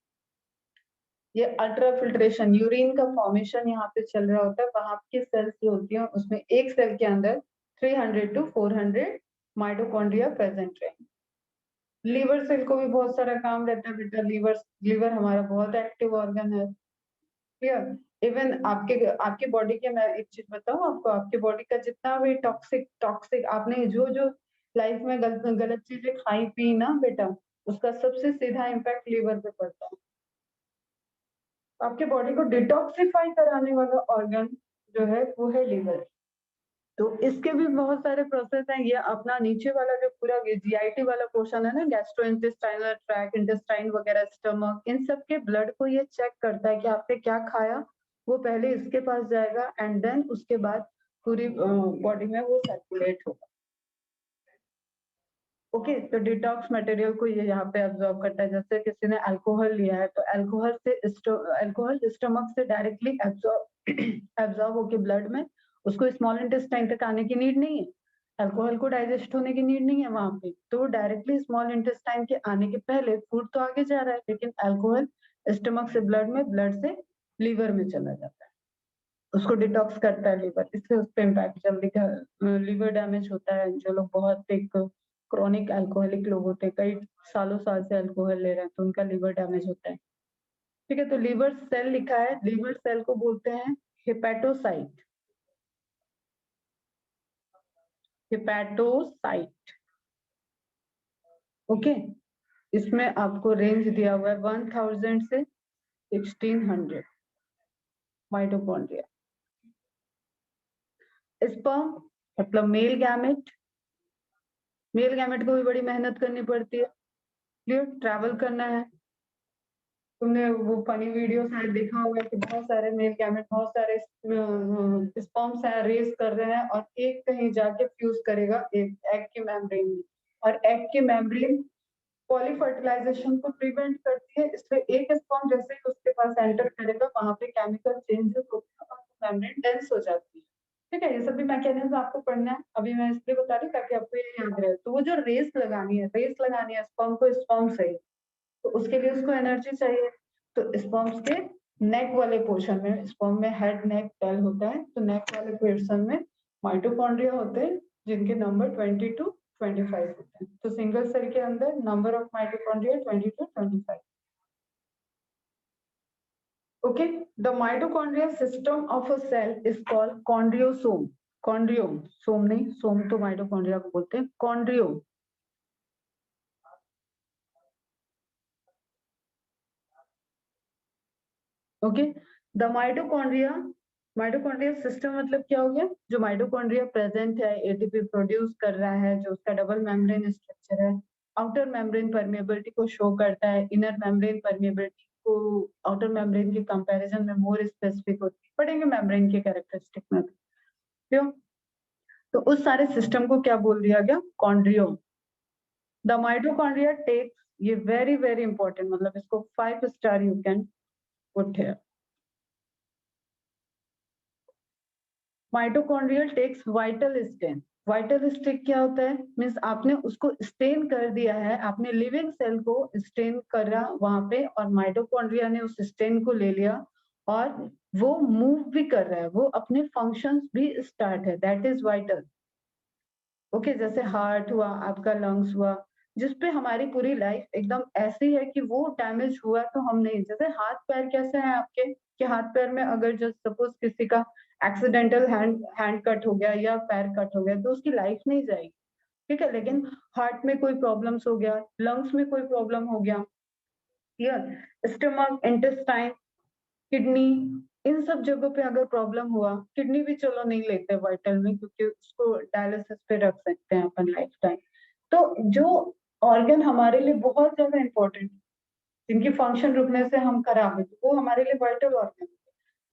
Speaker 1: ये अल्ट्रा फिल्ट्रेशन, यूरिन का फॉर्मेशन यहाँ पे चल रहा होता है, वहां की सेल्स जो होती हैं उसमें एक सेल के अंदर 300 to 400 माइटोकॉन्ड्रिया प्रेजेंट रहेंगे। लीवर सेल को भी बहुत सारा काम रहता है बेटा, लीवर हमारा बहुत एक्टिव ऑर्गन है, क्लियर। इवन आपके आपके बॉडी के, मैं एक चीज बताऊं आपको, आपके बॉडी का जितना भी टॉक्सिक टॉक्सिक आपने जो जो लाइफ में गलत गलत चीजें खाई पी ना बेटा, उसका सबसे सीधा इम्पैक्ट लीवर पे पड़ता है। आपके बॉडी को डिटॉक्सिफाई कराने वाला ऑर्गन जो है वो है लीवर। तो इसके भी बहुत सारे प्रोसेस हैं। ये अपना नीचे वाला जो पूरा जीआईटी वाला पोर्शन है ना, गैस्ट्रो इंटेस्टाइनल ट्रैक, इंटेस्टाइन वगैरह, स्टमक, इन सब के ब्लड को ये चेक करता है कि आपने क्या खाया, वो पहले इसके पास जाएगा एंड देन उसके बाद पूरी बॉडी में वो सर्कुलेट होगा। ओके, तो डिटॉक्स मटेरियल को ये यहाँ पे एब्जॉर्ब करता है। जैसे किसी ने अल्कोहल लिया है तो अल्कोहल स्टमक से डायरेक्टली एब्जॉर्ब होके ब्लड में, उसको स्मॉल इंटेस्टाइन तक आने की नीड नहीं है, अल्कोहल को डाइजेस्ट होने की नीड नहीं है वहां पे, तो डायरेक्टली स्मॉल इंटेस्टाइन के आने के पहले फूड तो आगे जा रहा है, लेकिन अल्कोहल स्टमक से ब्लड में, ब्लड से लीवर में चला जाता है, उसको डिटॉक्स करता है लीवर, इससे उस पर इम्पैक्ट जल्दी लीवर डैमेज होता है। जो लोग बहुत एक क्रॉनिक अल्कोहलिक लोग होते हैं, कई सालों साल से अल्कोहल ले रहे हैं, तो उनका लीवर डैमेज होता है। ठीक है, तो लीवर सेल लिखा है, लीवर सेल को बोलते हैं हेपेटोसाइट, हेपेटोसाइट। ओके, इसमें आपको रेंज दिया हुआ है 1000 से 1600 माइटोकॉन्ड्रिया। स्पर्म मतलब मेल गैमेट, मेल गैमेट को भी बड़ी मेहनत करनी पड़ती है, क्लियर, ट्रैवल करना है। तुमने वो फनी वीडियो शायद देखा होगा कि बहुत सारे मेल गैमेट, बहुत सारे स्पर्म्स रेस कर रहे हैं और एक कहीं जाके फ्यूज करेगा एक एग की मेम्ब्रेन में, और एग की मेम्ब्रेन पॉलीफर्टिलाइजेशन को प्रिवेंट करती है, इसलिए एक स्पर्म जैसे ही उसके पास एंटर करेगा वहां पे केमिकल चेंजेस होते हैं और मेम्ब्रेन डेंस हो जाती है। ठीक है, ये सब भी मैकेनिज्म आपको पढ़ना है, अभी मैं इसलिए बता रही हूँ ताकि आपको ये याद रहे। तो वो जो रेस लगानी है स्पर्म को स्पर्म से, तो उसके लिए उसको एनर्जी चाहिए। तो स्पर्म्स के नेक वाले पोर्शन में, स्पर्म में हेड नेक टेल होता है, तो नेक वाले पोर्शन में माइटोकॉन्ड्रिया होते हैं जिनके नंबर 20 to 25 होते हैं। तो सिंगल सेल के अंदर number of mitochondria 20 to 25। Okay, the mitochondria system of a cell is called chondriosome. Chondriome, soma नहीं, सोम तो माइटोकॉन्ड्रिया को बोलते हैं, chondriome. Okay, the mitochondria, mitochondria system मतलब क्या हो गया, जो माइटोकॉन्ड्रिया प्रेजेंट है, एटीपी प्रोड्यूस कर रहा है, जो उसका डबल मेम्ब्रेन स्ट्रक्चर है, आउटर मेम्ब्रेन परमेबिलिटी को शो करता है, इनर मेम्ब्रेन परमेबिलिटी को आउटर मेम्ब्रेन के कंपैरिजन में मोर स्पेसिफिक होती है, पढ़ेंगे मेम्ब्रेन के कैरेक्टरिस्टिक में भी, क्यों? तो उस सारे सिस्टम को क्या बोल दिया गया? कॉन्ड्रियोम। द माइटोकॉन्ड्रिया टेक्स, ये वेरी वेरी इंपॉर्टेंट, मतलब इसको 5 star you can put here. Mitochondrial takes vital stain. Vital stain क्या होता है? मीन्स आपने उसको स्टेन कर दिया है, आपने लिविंग सेल को स्टेन करा वहां पे, और माइटोकॉन्ड्रिया ने उस स्टेन को ले लिया और वो मूव भी कर रहा है, वो अपने फंक्शंस भी स्टार्ट है, दैट इज वाइटल। ओके, जैसे हार्ट हुआ, आपका लंग्स हुआ, जिसपे हमारी पूरी लाइफ एकदम ऐसी है कि वो डैमेज हुआ तो हम नहीं, जैसे हाथ पैर कैसे हैं आपके, कि हाथ पैर में अगर जस्ट सपोज किसी का एक्सीडेंटल हैंड कट हो गया या पैर कट हो गया तो उसकी लाइफ नहीं जाएगी, ठीक है। लेकिन हार्ट में कोई प्रॉब्लम्स हो गया, लंग्स में कोई प्रॉब्लम हो गया, क्लियर, स्टमक, इंटेस्टाइन, किडनी, इन सब जगहों पे अगर प्रॉब्लम हुआ, किडनी भी चलो नहीं लेते वाइटल में क्योंकि उसको डायलिसिस पे रख सकते हैं अपन लाइफ टाइम। तो जो ऑर्गन हमारे लिए बहुत ज्यादा इंपॉर्टेंट, जिनकी फंक्शन रुकने से हम खराब है, वो हमारे लिए वाइटल ऑर्गन।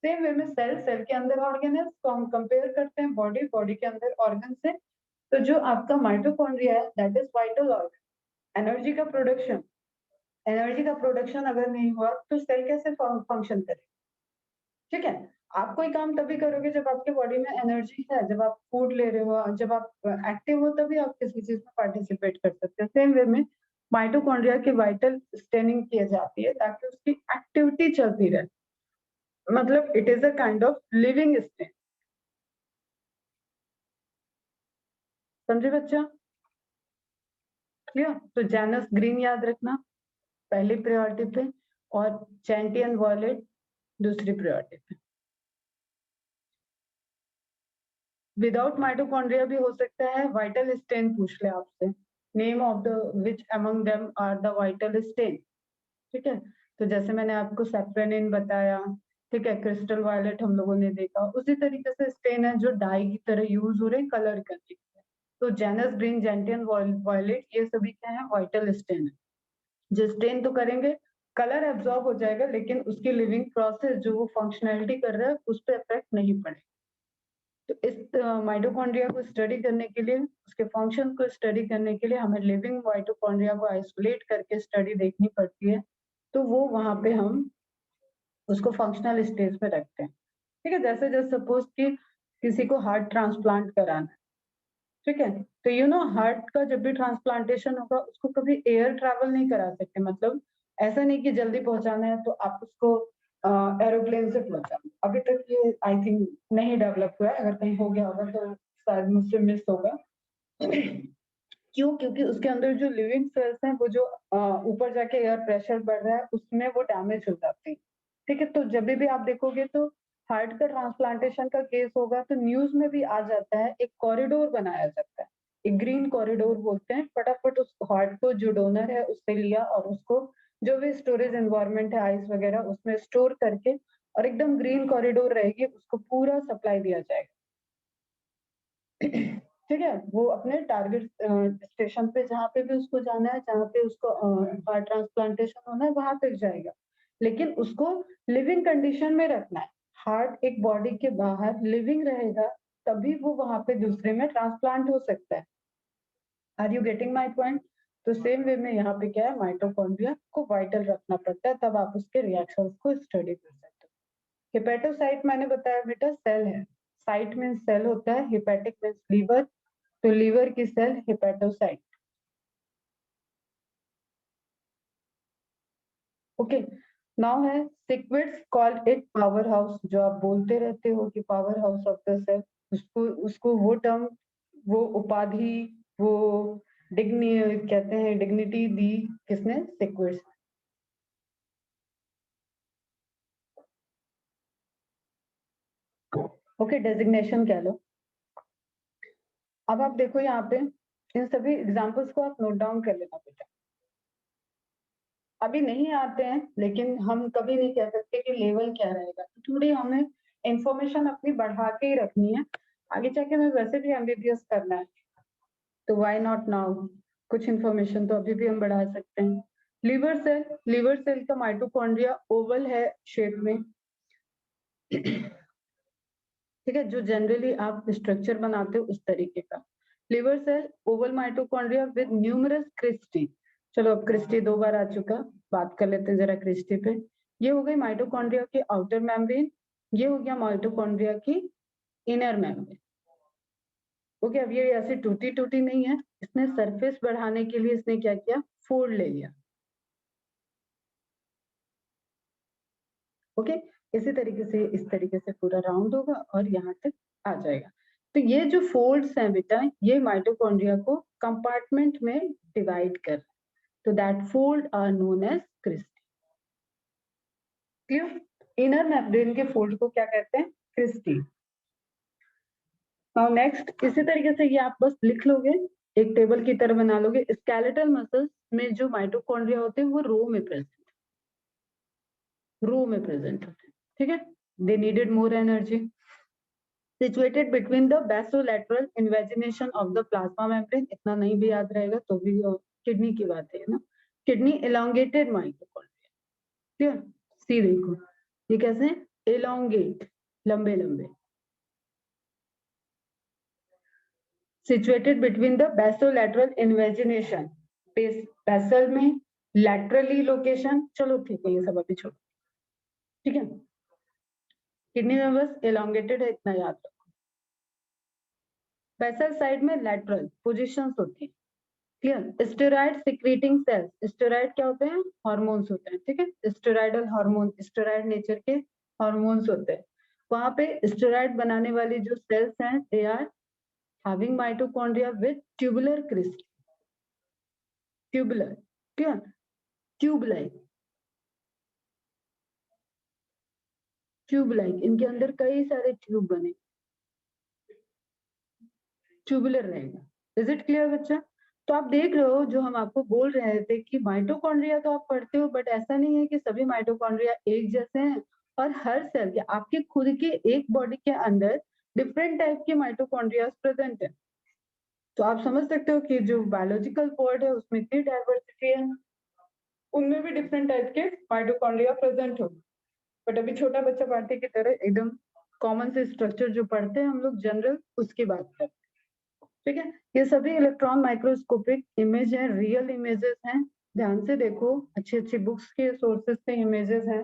Speaker 1: सेम वे में सेल, सेल के अंदर ऑर्गन है, तो हम कंपेयर करते हैं बॉडी, बॉडी के अंदर ऑर्गन से। तो जो आपका माइटोकॉन्ड्रिया है that is vital organ. Energy का प्रोडक्शन, एनर्जी का प्रोडक्शन अगर नहीं हुआ तो सेल कैसे फंक्शन करे, ठीक है। आप कोई काम तभी करोगे जब आपके बॉडी में एनर्जी है, जब आप फूड ले रहे हो, जब आप एक्टिव हो, तभी आप किसी चीज में पार्टिसिपेट कर सकते हैं। सेम वे में माइटोकॉन्ड्रिया की वाइटल स्टेनिंग की जाती है ताकि उसकी एक्टिविटी चलती रहे, मतलब it is a kind of living stain. समझे बच्चा? क्लियर? तो जैनस ग्रीन याद रखना पहली प्रायोरिटी पे, और चैंटियन वॉयलेट दूसरी प्रायोरिटी पे। विदाउट माइटोकॉन्ड्रिया भी हो सकता है, वाइटल स्टेन पूछ ले आपसे, name of the which among them are the vital stain, ठीक है। तो जैसे मैंने आपको सेप्रेनिन बताया, ठीक है, क्रिस्टल वायलेट हम लोगों ने देखा, उसी तरीके से स्टेन है जो डाई की तरह यूज हो रहे हैं कलर करने के लिए। तो जेनस ग्रीन, जेंटियन वायलेट, ये सभी क्या है? वाइटल स्टेन है। जो स्टेन तो करेंगे, कलर एब्जॉर्ब हो जाएगा, लेकिन उसकी लिविंग प्रोसेस जो वो फंक्शनैलिटी कर रहा है उस पर इफेक्ट नहीं पड़ेगा। तो इस माइटोकॉन्ड्रिया को स्टडी करने के लिए, उसके फंक्शन को स्टडी करने के लिए हमें लिविंग माइटोकॉन्ड्रिया को आइसोलेट करके स्टडी देखनी पड़ती है, तो वो वहां पे हम उसको फंक्शनल स्टेज पे रखते हैं, ठीक है। जैसे जैसे सपोज कि किसी को हार्ट ट्रांसप्लांट कराना है, ठीक है, तो हार्ट का जब भी ट्रांसप्लांटेशन होगा उसको कभी एयर ट्रैवल नहीं करा सकते, मतलब ऐसा नहीं कि जल्दी पहुंचाना है तो आप उसको एरोप्लेन से पहुंचा, अभी तक ये आई थिंक नहीं डेवलप हुआ है, अगर कहीं हो गया होगा तो शायद मुझसे मिस होगा। क्यों? क्योंकि उसके अंदर जो लिविंग सेल्स हैं वो जो ऊपर जाके एयर प्रेशर बढ़ रहा है उसमें वो डैमेज हो जाते हैं, ठीक है। तो जब भी आप देखोगे तो हार्ट का ट्रांसप्लांटेशन का केस होगा तो न्यूज में भी आ जाता है, एक कॉरिडोर बनाया जाता है, एक ग्रीन कॉरिडोर बोलते हैं, फटाफट उस हार्ट को जो डोनर है उससे लिया और उसको जो भी स्टोरेज एनवायरनमेंट है आइस वगैरह उसमें स्टोर करके, और एकदम ग्रीन कॉरिडोर रहेगी, उसको पूरा सप्लाई दिया जाएगा। ठीक है, वो अपने टारगेट स्टेशन पे जहाँ पे भी उसको जाना है, जहाँ पे उसको हार्ट ट्रांसप्लांटेशन होना है वहां तक जाएगा, लेकिन उसको लिविंग कंडीशन में रखना है। हार्ट एक बॉडी के बाहर लिविंग रहेगा तभी वो वहां पे दूसरे में ट्रांसप्लांट हो सकता है। Are you getting my point? तो सेम वे में यहाँ पे क्या है, माइटोकॉन्ड्रिया को वाइटल रखना पड़ता है, तब आप उसके रिएक्शंस को स्टडी कर सकते हो। हिपेटोसाइट मैंने बताया बेटा सेल है, साइट मीन्स सेल होता है, हिपेटिक मीन्स लीवर, तो लीवर की सेल हिपेटोसाइट। ओके, नाउ है Siekevitz called it powerhouse, जो आप बोलते रहते हो कि powerhouse of the cell, उसको उसको वो टर्म, वो उपाधि, वो डिग्नी कहते हैं, डिग्निटी दी किसने? सिक्विड्स। ओके, डेजिग्नेशन कह लो। अब आप देखो यहाँ पे इन सभी एग्जांपल्स को आप नोट डाउन कर लेना बेटा, अभी नहीं आते हैं लेकिन हम कभी नहीं कह सकते कि लेवल क्या रहेगा, तो थोड़ी हमें इंफॉर्मेशन अपनी बढ़ा के ही रखनी है, आगे जाके हमें वैसे भी एमबीबीएस करना है, तो व्हाई नॉट नाउ। कुछ इंफॉर्मेशन तो अभी भी हम बढ़ा सकते हैं। लिवर सेल का माइटोकॉन्ड्रिया ओवल है शेप में, ठीक है, जो जनरली आप स्ट्रक्चर बनाते हो उस तरीके का। Liver cell oval mitochondria with numerous cristae. चलो अब क्रिस्टी 2 बार आ चुका, बात कर लेते हैं जरा क्रिस्टी पे। ये हो गई माइटोकॉन्ड्रिया की आउटर मेम्ब्रेन, ये हो गया माइटोकॉन्ड्रिया की इनर मेम्ब्रेन। ओके, अब ये ऐसे टूटी टूटी नहीं है, इसने सरफेस बढ़ाने के लिए इसने क्या किया, फोल्ड ले लिया। ओके, इसी तरीके से इस तरीके से पूरा राउंड होगा और यहाँ तक आ जाएगा। तो ये जो फोल्ड्स हैं बेटा, ये माइटोकॉन्ड्रिया को कंपार्टमेंट में डिवाइड कर, तो that fold are known as cristae. Clear? Inner membrane के फोल्ड को क्या कहते हैं, क्रिस्टी। नाउ नेक्स्ट, इसी तरीके से ये आप बस लिख लोगे, एक टेबल की तरह बना लोगे। स्केलेटल मसल्स में जो माइटोकॉन्ड्रिया होते हैं वो रो में प्रेजेंट होते हैं, ठीक है। They needed more energy. Situated between the basolateral invagination of the plasma membrane, इतना नहीं भी याद रहेगा तो भी, किडनी की बात है ना, kidney elongated mitochondria. Clear? See देखो, ये कैसे एलोंगेट, लंबे लंबे। Situated between the basolateral invagination, basal में लैटरली लोकेशन, चलो ठीक है, ये सब अभी छोड़ो, ठीक है। किडनी में बस एलोंगेटेड है, इतना याद रखो। बेसल साइड में लैटरल पोजीशंस होती है, clear. Steroid secreting cells, steroid क्या होते हैं, हार्मोन्स होते हैं, ठीक है। स्टेरॉइडल हार्मोन, स्टेरॉइड नेचर के हार्मोन्स होते हैं। वहां पे स्टेरॉइड बनाने वाली जो सेल्स हैं, they are having mitochondria with tubular crystal, tubular, क्या, ट्यूब लाइक, ट्यूब लाइक, इनके अंदर कई सारे ट्यूब बने, ट्यूबुलर रहेगा। इज इट क्लियर बच्चा? तो आप देख रहे हो, जो हम आपको बोल रहे थे कि माइटोकॉन्ड्रिया तो आप पढ़ते हो, बट ऐसा नहीं है कि सभी माइटोकॉन्ड्रिया एक जैसे हैं, और हर सेल के, आपके खुद के एक बॉडी के अंदर डिफरेंट टाइप के माइटोकॉन्ड्रिया प्रेजेंट है। तो आप समझ सकते हो कि जो बायोलॉजिकल वर्ल्ड है उसमें इतनी डाइवर्सिटी है, उनमें भी डिफरेंट टाइप के माइटोकॉन्ड्रिया प्रेजेंट हो। बट अभी छोटा बच्चा पार्टी की तरह एकदम कॉमन से स्ट्रक्चर जो पढ़ते हैं हम लोग जनरल, उसकी बात करते हैं, ठीक है। ये सभी इलेक्ट्रॉन माइक्रोस्कोपिक इमेज है, रियल इमेजेस हैं, ध्यान से देखो, अच्छी अच्छी बुक्स के सोर्सेज से इमेजेस हैं।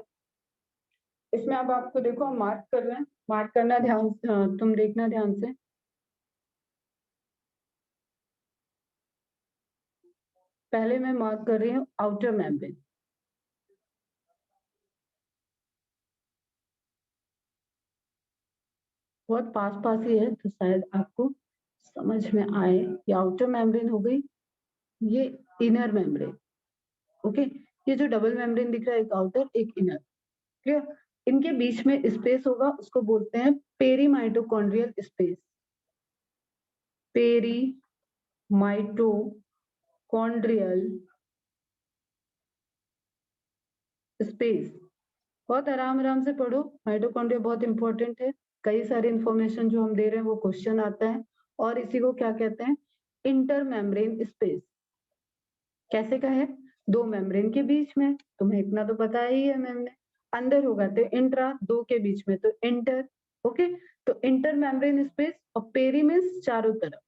Speaker 1: इसमें अब आपको देखो, हम मार्क कर रहे हैं, मार्क करना ध्यान, तुम देखना ध्यान से। पहले मैं मार्क कर रही हूँ आउटर मेम्ब्रेन, बहुत पास पास ही है तो शायद आपको समझ में आए। ये आउटर मेम्ब्रेन हो गई, ये इनर मेम्ब्रेन। ओके, ये जो डबल मेम्ब्रेन दिख रहा है, एक आउटर एक इनर, क्लियर। इनके बीच में स्पेस होगा, उसको बोलते हैं perimitochondrial space, perimitochondrial space. बहुत आराम आराम से पढ़ो, माइटोकॉन्ड्रिया बहुत इंपॉर्टेंट है, कई सारे इंफॉर्मेशन जो हम दे रहे हैं वो क्वेश्चन आता है। और इसी को क्या कहते हैं, इंटर मेम्ब्रेन स्पेस। कैसे का है, दो मेम्ब्रेन के बीच में, तुम्हें इतना तो पता ही है मैम ने। अंदर होगा तो इंट्रा, दो के बीच में तो इंटर। ओके, तो इंटर मेम्ब्रेन स्पेस, और पेरी मींस चारों तरफ।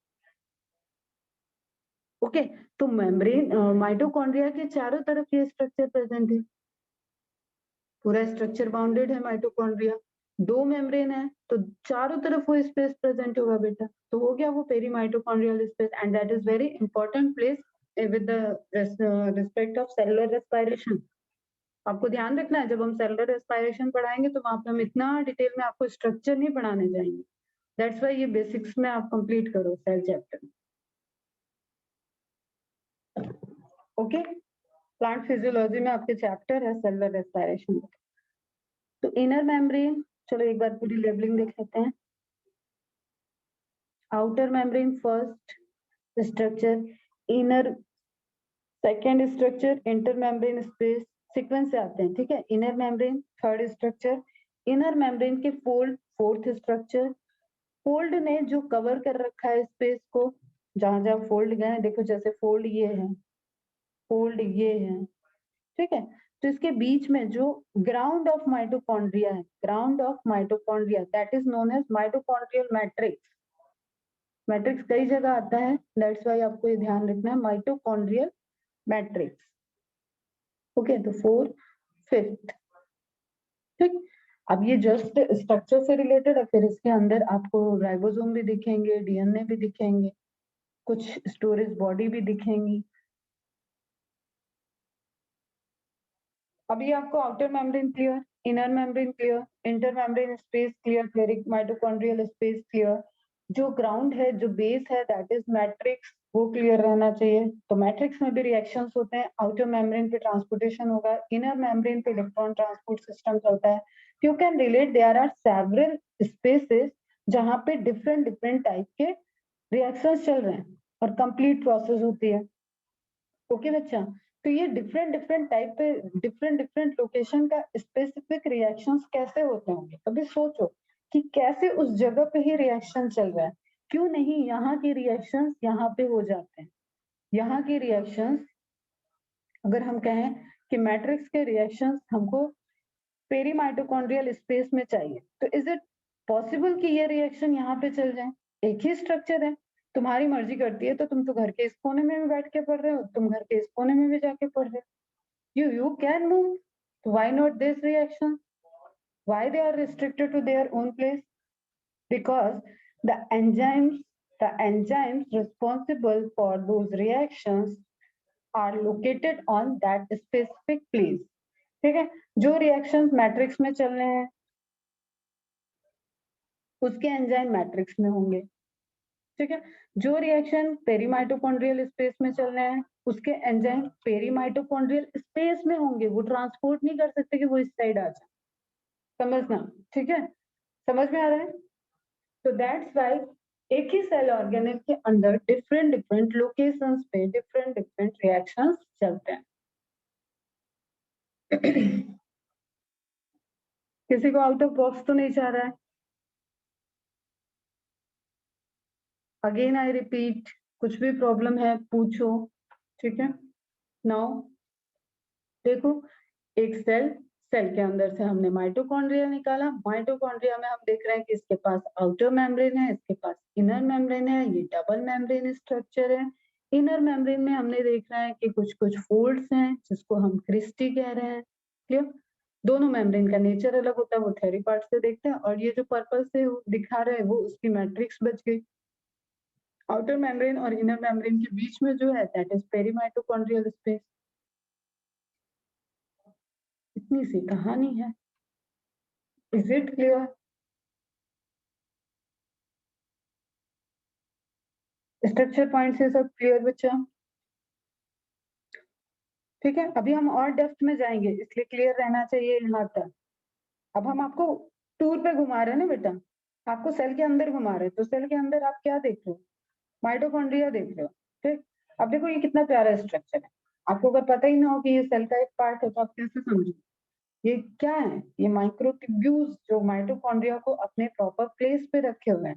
Speaker 1: ओके, तो मेम्ब्रेन माइटोकॉन्ड्रिया के चारों तरफ ये स्ट्रक्चर प्रेजेंट है, पूरा स्ट्रक्चर बाउंडेड है माइटोकॉन्ड्रिया। दो मेम्ब्रेन है तो चारों तरफ वो स्पेस प्रेजेंट होगा बेटा, तो हो गया वो perimitochondrial space, and that is very important place with the respect of cellular respiration. आपको ध्यान रखना है, जब हम सेलुलर रेस्पिरेशन पढ़ाएंगे तो वहां पे हम इतना डिटेल में आपको स्ट्रक्चर नहीं पढ़ाने जाएंगे। दैट्स वाई ये बेसिक्स में आप कंप्लीट करो cell chapter. Okay, plant physiology में आपके चैप्टर है सेलुलर रेस्पिरेशन। तो इनर मेम्ब्रेन, चलो एक बार पूरी लेबलिंग देख लेते हैं। Outer membrane first structure, inner second structure, intermembrane space, sequence से आते हैं, ठीक है। Inner membrane third structure, inner membrane के फोल्ड फोर्थ स्ट्रक्चर, फोल्ड ने जो कवर कर रखा है स्पेस को, जहां जहां फोल्ड गए, देखो जैसे फोल्ड ये है, फोल्ड ये है, ठीक है। तो इसके बीच में जो ग्राउंड ऑफ माइटोकॉन्ड्रिया है, ground of mitochondria, that is known as mitochondrial matrix. Matrix कई जगह आता है, दैट्स वाई आपको ये ध्यान रखना है, माइटोकॉन्ड्रियल मैट्रिक्स। ओके, तो 4 5th, ठीक। अब ये जस्ट स्ट्रक्चर से रिलेटेड है, फिर इसके अंदर आपको राइबोसोम भी दिखेंगे, डीएनए भी दिखेंगे, कुछ स्टोरेज बॉडी भी दिखेंगी। अभी आपको outer membrane clear, inner membrane clear, intermembrane space clear, क्लियरिक माइटोकॉन्ड्रियल स्पेस क्लियर, जो ग्राउंड है, जो बेस है, दैट इज मैट्रिक्स, वो क्लियर रहना चाहिए। तो मैट्रिक्स में भी रिएक्शंस होते हैं, आउटर मेम्ब्रेन पे ट्रांसपोर्टेशन होगा, इनर मेम्ब्रेन पे इलेक्ट्रॉन ट्रांसपोर्ट सिस्टम चलता है। You can relate there are several spaces जहां पे डिफरेंट डिफरेंट टाइप के रिएक्शंस चल रहे हैं और कंप्लीट प्रोसेस होती है। ओके बच्चा, तो ये डिफरेंट डिफरेंट टाइप पे डिफरेंट डिफरेंट लोकेशन का स्पेसिफिक रिएक्शंस कैसे होते होंगे, कभी सोचो कि कैसे उस जगह पे ही रिएक्शन चल रहा है। क्यों नहीं यहाँ के रिएक्शंस यहाँ पे हो जाते हैं। यहाँ के रिएक्शंस, अगर हम कहें कि मैट्रिक्स के रिएक्शंस हमको पेरी माइटोकॉन्ड्रियल स्पेस में चाहिए, तो इज इट पॉसिबल कि ये रिएक्शन यहाँ पे चल जाए? एक ही स्ट्रक्चर है, तुम्हारी मर्जी करती है, तो तुम तो घर के इस कोने में भी बैठ के पढ़ रहे हो, तुम घर के इस कोने में भी जाके पढ़ रहे हो, you can move, so why not this reaction? Why they are restricted to their own place? Because the enzymes responsible for those reactions are located on that specific place. ठीक है, जो रिएक्शंस मैट्रिक्स में चल रहे हैं उसके enzyme matrix में होंगे, ठीक है। जो रिएक्शन पेरीमाइटोकॉन्ड्रियल स्पेस में चल रहे हैं उसके एंजाइम पेरीमाइटोकॉन्ड्रियल स्पेस में होंगे, वो ट्रांसपोर्ट नहीं कर सकते कि वो इस साइड आ जाए, समझना, ठीक है, समझ में आ रहा है। तो दैट्स वाई एक ही सेल ऑर्गेनेल के अंदर डिफरेंट डिफरेंट लोकेशंस पे डिफरेंट डिफरेंट रिएक्शंस चलते हैं। किसी को आउट ऑफ बॉक्स तो नहीं चाह रहा है? अगेन आई रिपीट, कुछ भी प्रॉब्लम है पूछो, ठीक है। नाउ देखो, एक सेल, सेल के अंदर से हमने माइटोकॉन्ड्रिया निकाला, माइटोकॉन्ड्रिया में हम देख रहे हैं कि इसके पास आउटर मेम्ब्रेन है, इसके पास इनर मेम्ब्रेन है, ये डबल मेम्ब्रेन स्ट्रक्चर है। इनर मेम्ब्रेन में हमने देख रहा है कि कुछ कुछ फोल्ड्स हैं जिसको हम क्रिस्टी कह रहे हैं, क्लियर। दोनों मेम्ब्रेन का नेचर अलग होता है, वो थेरी पार्ट से देखते हैं, और ये जो पर्पल से दिखा रहे हैं वो उसकी मैट्रिक्स बच गई। आउटर मेम्ब्रेन और इनर मेम्ब्रेन के बीच में जो है दैट इज पेरीमाइटोकॉन्ड्रियल स्पेस। इतनी सी कहानी है, is it clear? Structure point से सब क्लियर बच्चा? ठीक है, अभी हम और डेप्थ में जाएंगे इसलिए क्लियर रहना चाहिए यहाँ तक। अब हम आपको टूर पे घुमा रहे हैं ना बेटा, आपको सेल के अंदर घुमा रहे हैं, तो सेल के अंदर आप क्या देख रहे हो? माइटोकॉन्ड्रिया देख रहे हो, ठीक। अब देखो ये कितना प्यारा स्ट्रक्चर है, आपको अगर पता ही ना हो कि ये सेल का एक पार्ट है तो आप कैसे समझो? ये क्या है? ये माइक्रोट्यूब्यूल्स जो माइटोकॉन्ड्रिया को अपने प्रॉपर प्लेस पे रखे हुए हैं,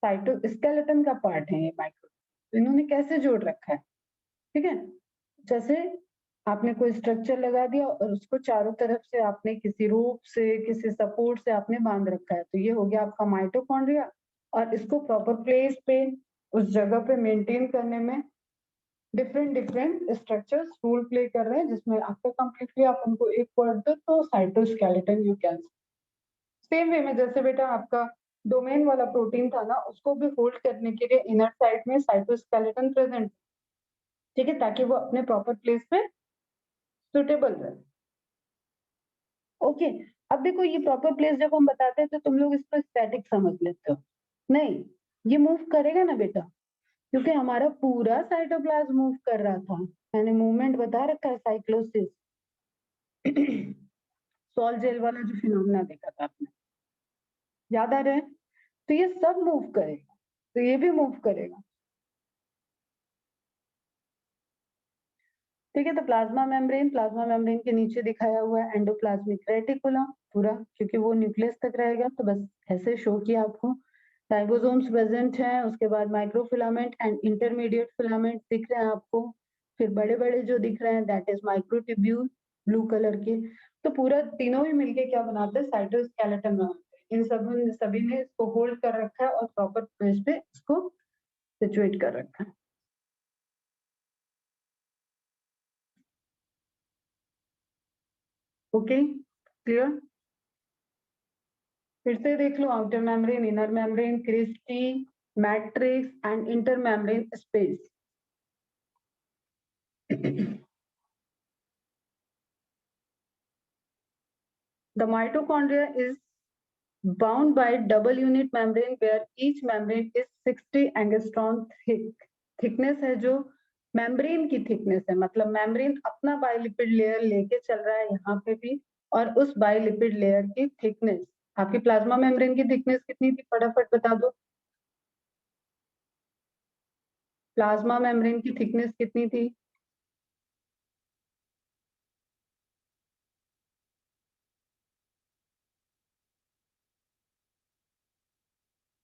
Speaker 1: साइटोस्केलेटन का पार्ट है ये माइक्रो, तो इन्होंने कैसे जोड़ रखा है, ठीक है। जैसे आपने कोई स्ट्रक्चर लगा दिया और उसको चारों तरफ से आपने किसी रूप से किसी सपोर्ट से आपने बांध रखा है, तो ये हो गया आपका माइटोकॉन्ड्रिया, और इसको प्रॉपर प्लेस पे उस जगह पे मेंटेन करने में different different structures role play कर रहे हैं, जिसमें आपका कंप्लीटली आप उनको एक वर्ड दो तो cytoskeleton you can. Same way में जैसे बेटा आपका डोमेन वाला प्रोटीन था ना, उसको भी होल्ड करने के लिए इनर साइड में साइटोस्केलेटन प्रेजेंट, ठीक है, ताकि वो अपने प्रॉपर प्लेस पे सुटेबल रहे। ओके, अब देखो ये प्रॉपर प्लेस जब हम बताते हैं तो तुम लोग इसको स्टैटिक समझ लेते हो, नहीं, ये मूव करेगा ना बेटा, क्योंकि हमारा पूरा साइटोप्लाज्म मूव कर रहा था, मैंने मूवमेंट बता रखा है, साइक्लोसिस। सॉल जेल वाला जो फिनोमेना देखा था आपने, याद आ रहा है? तो ये सब मूव करेगा, तो ये भी मूव करेगा, ठीक है। तो प्लाज्मा मेम्ब्रेन के नीचे दिखाया हुआ है एंडोप्लाज्मिक रेटिकुलम पूरा, क्योंकि वो न्यूक्लियस तक रहेगा, तो बस ऐसे शो किया आपको। राइबोसोम्स प्रेजेंट हैं, उसके बाद माइक्रोफिलामेंट एंड इंटरमीडिएट फिलामेंट दिख रहे हैं आपको, फिर बड़े बड़े जो दिख रहे हैं that is microtubule blue colour के। तो पूरा तीनों ही मिलके क्या बनाते हैं, साइटोस्केलेटन बनाते हैं। इन सभी ने इसको होल्ड कर रखा है और प्रॉपर प्लेस पे इसको सिचुएट कर रखा है। Okay, clear. फिर से देख लो, outer membrane, inner membrane, cristae, matrix and intermembrane space. The mitochondria is bound by double unit membrane where each membrane is 60 angstrom thick। Thickness है जो मेम्ब्रेन की थिकनेस है, मतलब मेम्ब्रेन अपना बायोलिपिड लेयर लेके चल रहा है यहाँ पे भी, और उस बायोलिपिड लेयर की थिकनेस, आपकी प्लाज्मा मेम्ब्रेन की थिकनेस कितनी थी फटाफट बता दो। प्लाज्मा मेम्ब्रेन की थिकनेस कितनी थी?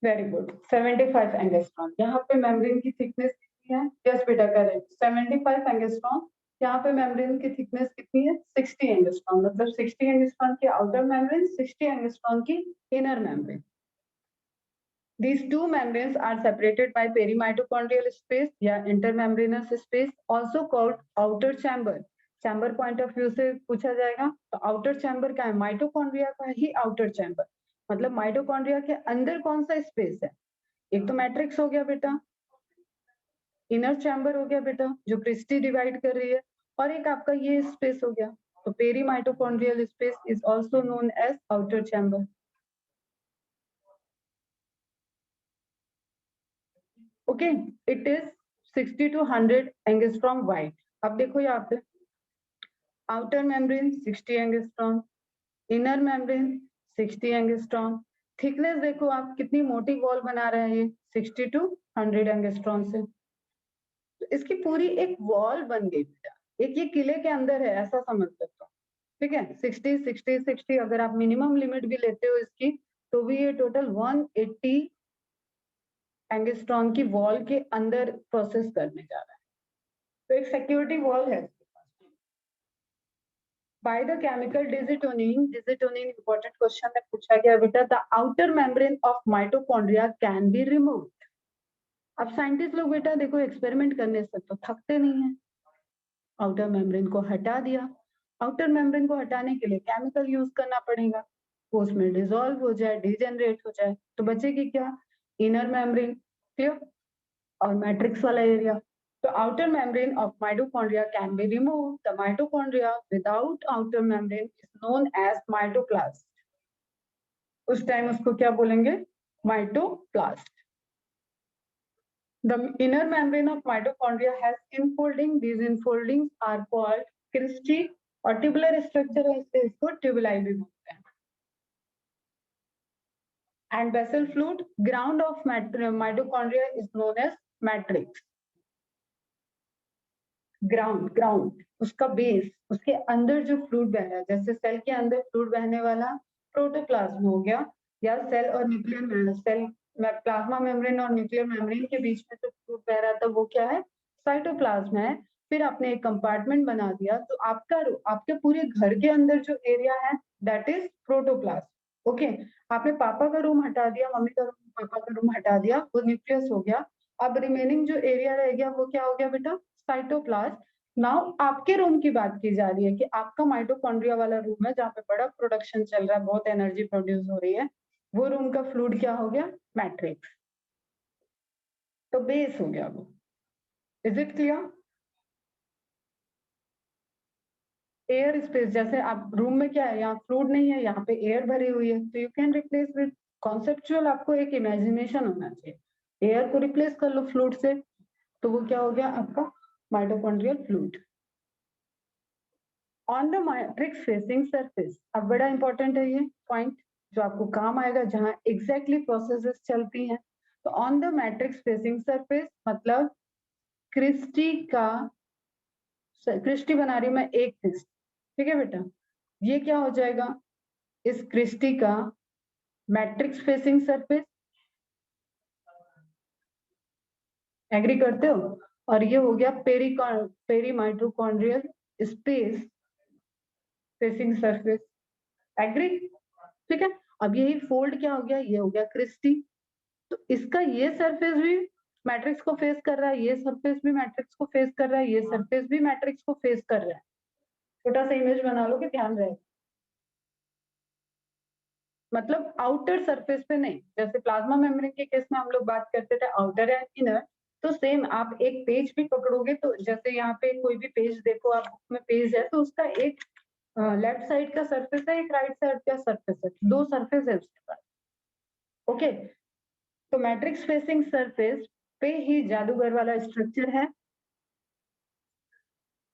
Speaker 1: Very good, 75 angstrom. यहाँ पे मेम्ब्रेन की थिकनेस कितनी है? यस बेटा, करेक्ट, 75 एंगस्ट्रॉम। यहाँ पे मेम्ब्रेन की थिकनेस कितनी है? 60 एंगस्ट्रॉम, मतलब 60 एंगस्ट्रॉम की आउटर मेम्ब्रेन, 60 एंगस्ट्रॉम की inner membrane. These two membranes are separated by perimitochondrial space या intermembranous space, also called outer chamber। Chamber point of view से पूछा जाएगा तो आउटर चैम्बर का है, माइटोकॉन्ड्रिया का ही आउटर चैम्बर। मतलब माइटोकॉन्ड्रिया के अंदर कौन सा स्पेस है? एक तो मैट्रिक्स हो गया बेटा, इनर चैम्बर हो गया बेटा जो क्रिस्टी डिवाइड कर रही है, और एक आपका ये स्पेस हो गया। तो perimitochondrial space is also known as outer chamber. Okay, it is 60 to 100 angstrom wide. अब देखो यहाँ पे outer membrane 60 angstrom, inner membrane 60 angstrom. Thickness देखो आप कितनी मोटी वॉल बना रहे हैं, ये 60 to 100 एंगस्ट्रॉम से। तो इसकी पूरी एक वॉल बन गई बेटा, एक ये किले के अंदर है ऐसा समझ सकते हो। ठीक है, 60 60 60 अगर आप मिनिमम लिमिट भी लेते हो इसकी, तो भी ये टोटल 180 एंगस्ट्रॉम की वॉल के अंदर प्रोसेस करने जा रहा है। तो एक सिक्योरिटी वॉल है। By the chemical digitonin important question में पूछा गया बेटा, the outer membrane of mitochondria can be removed। अब साइंटिस्ट लोग बेटा देखो एक्सपेरिमेंट करने से तो थकते नहीं है, आउटर मेम्ब्रेन को हटा दिया। आउटर मेम्ब्रेन को हटाने के लिए केमिकल यूज करना पड़ेगा, वो उसमें डिसॉल्व हो जाए, डिजेनरेट हो जाए, तो बचेगी क्या? इनर मेम्ब्रेन, क्लियर, और मैट्रिक्स वाला area. The outer membrane of mitochondria can be removed। The mitochondria without outer membrane is known as mytoplast। उस टाइम उसको क्या बोलेंगे? Mytoplast। The inner membrane of mitochondria has infolding। These infoldings are called cristae और tubular structure है इसलिए इसको tubuli भी बोलते हैं। And basal fluid ground of mitochondria is known as matrix। Ground उसका बेस, उसके अंदर जो फ्लूइड बह रहा है, जैसे सेल के अंदर फ्लूइड बहने वाला प्रोटोप्लाज्म हो गया, या सेल और न्यूक्लियर सेल प्लाज्मा मेम्ब्रेन और न्यूक्लियर मेम्ब्रेन के बीच में जो फ्लूइड बह रहा था वो क्या है? साइटोप्लाज्म है। फिर आपने एक कंपार्टमेंट बना दिया, तो आपके पूरे घर के अंदर जो एरिया है दैट इज प्रोटोप्लाज्म। ओके, आपने पापा का रूम हटा दिया, मम्मी का रूम, पापा का रूम हटा दिया, वो न्यूक्लियस हो गया। अब रिमेनिंग जो एरिया रह गया वो क्या हो गया बेटा? साइटोप्लाज्म। नाउ आपके रूम की बात की जा रही है कि आपका माइटोकॉन्ड्रिया वाला रूम है जहाँ पे बड़ा प्रोडक्शन चल रहा है, बहुत एनर्जी प्रोड्यूस हो रही है, वो रूम का फ्लूइड क्या हो गया? मैट्रिक्स। तो बेस हो गया वो। Is it clear? Air space, जैसे आप रूम में क्या है, यहाँ फ्लूइड नहीं है, यहाँ पे एयर भरी हुई है, तो you can replace with conceptual, आपको एक इमेजिनेशन होना चाहिए। एयर को रिप्लेस कर लो फ्लूइड से, तो वो क्या हो गया आपका? Mitochondrial fluid. On the matrix facing surface, अब बड़ा इंपॉर्टेंट है ये पॉइंट जो आपको काम आएगा जहां एग्जैक्टली प्रोसेसेस चलती हैं। तो on the matrix facing surface मतलब क्रिस्टी बना रही हूं मैं एक क्रिस्ट, ठीक है बेटा, ये क्या हो जाएगा? इस क्रिस्टी का मैट्रिक्स फेसिंग सरफेस, एग्री करते हो? और ये हो गया perimitochondrial space facing surface. Agree? ठीक है। अब यही फोल्ड क्या हो गया, ये हो गया क्रिस्टी। तो इसका ये सरफेस भी मैट्रिक्स को फेस कर रहा है, ये सरफेस भी मैट्रिक्स को फेस कर रहा है, ये सरफेस भी मैट्रिक्स को फेस कर रहा है। छोटा सा इमेज बना लो कि ध्यान रहे, मतलब आउटर सरफेस पे नहीं। जैसे प्लाज्मा मेम्ब्रेन के केस में हम लोग बात करते थे आउटर एंड इनर, तो सेम आप एक पेज भी पकड़ोगे तो जैसे यहाँ पे कोई भी पेज देखो, आप बुक में पेज है तो उसका एक लेफ्ट साइड का सरफेस है, एक राइट साइड का सरफेस है, दो सरफेस है उसके पास। ओके, तो मैट्रिक्स फेसिंग सरफेस पे ही जादूगर वाला स्ट्रक्चर है।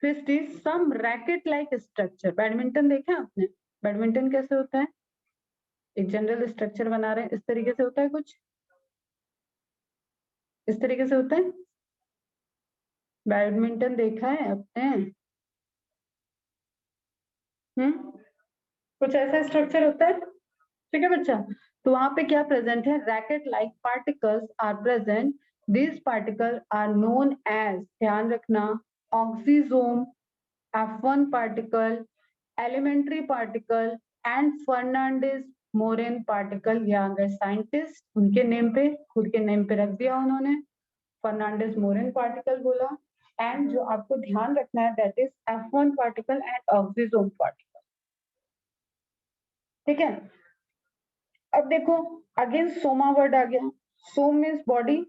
Speaker 1: Fifth is some racket like structure. Badminton देखा है आपने? बैडमिंटन कैसे होता है? एक जनरल स्ट्रक्चर बना रहे हैं, इस तरीके से होता है, कुछ इस तरीके से होता है। बैडमिंटन देखा है आपने? कुछ ऐसा स्ट्रक्चर होता है, ठीक है बच्चा। तो वहां पे क्या प्रेजेंट है? Racket like particles are present. These particle are known as, ध्यान रखना, oxysome, F1 particle, elementary particle and Fernandez Moran particle. यहाँ गए साइंटिस्ट, उनके नेम पे, खुद के नेम पे रख दिया उन्होंने, फर्नांडिस मोरेन पार्टिकल बोला। एंड जो आपको ध्यान रखना है that is F1 particle and oxysome particle. ठीक है। अब देखो अगेन सोमा वर्ड आ गया। Soma means body,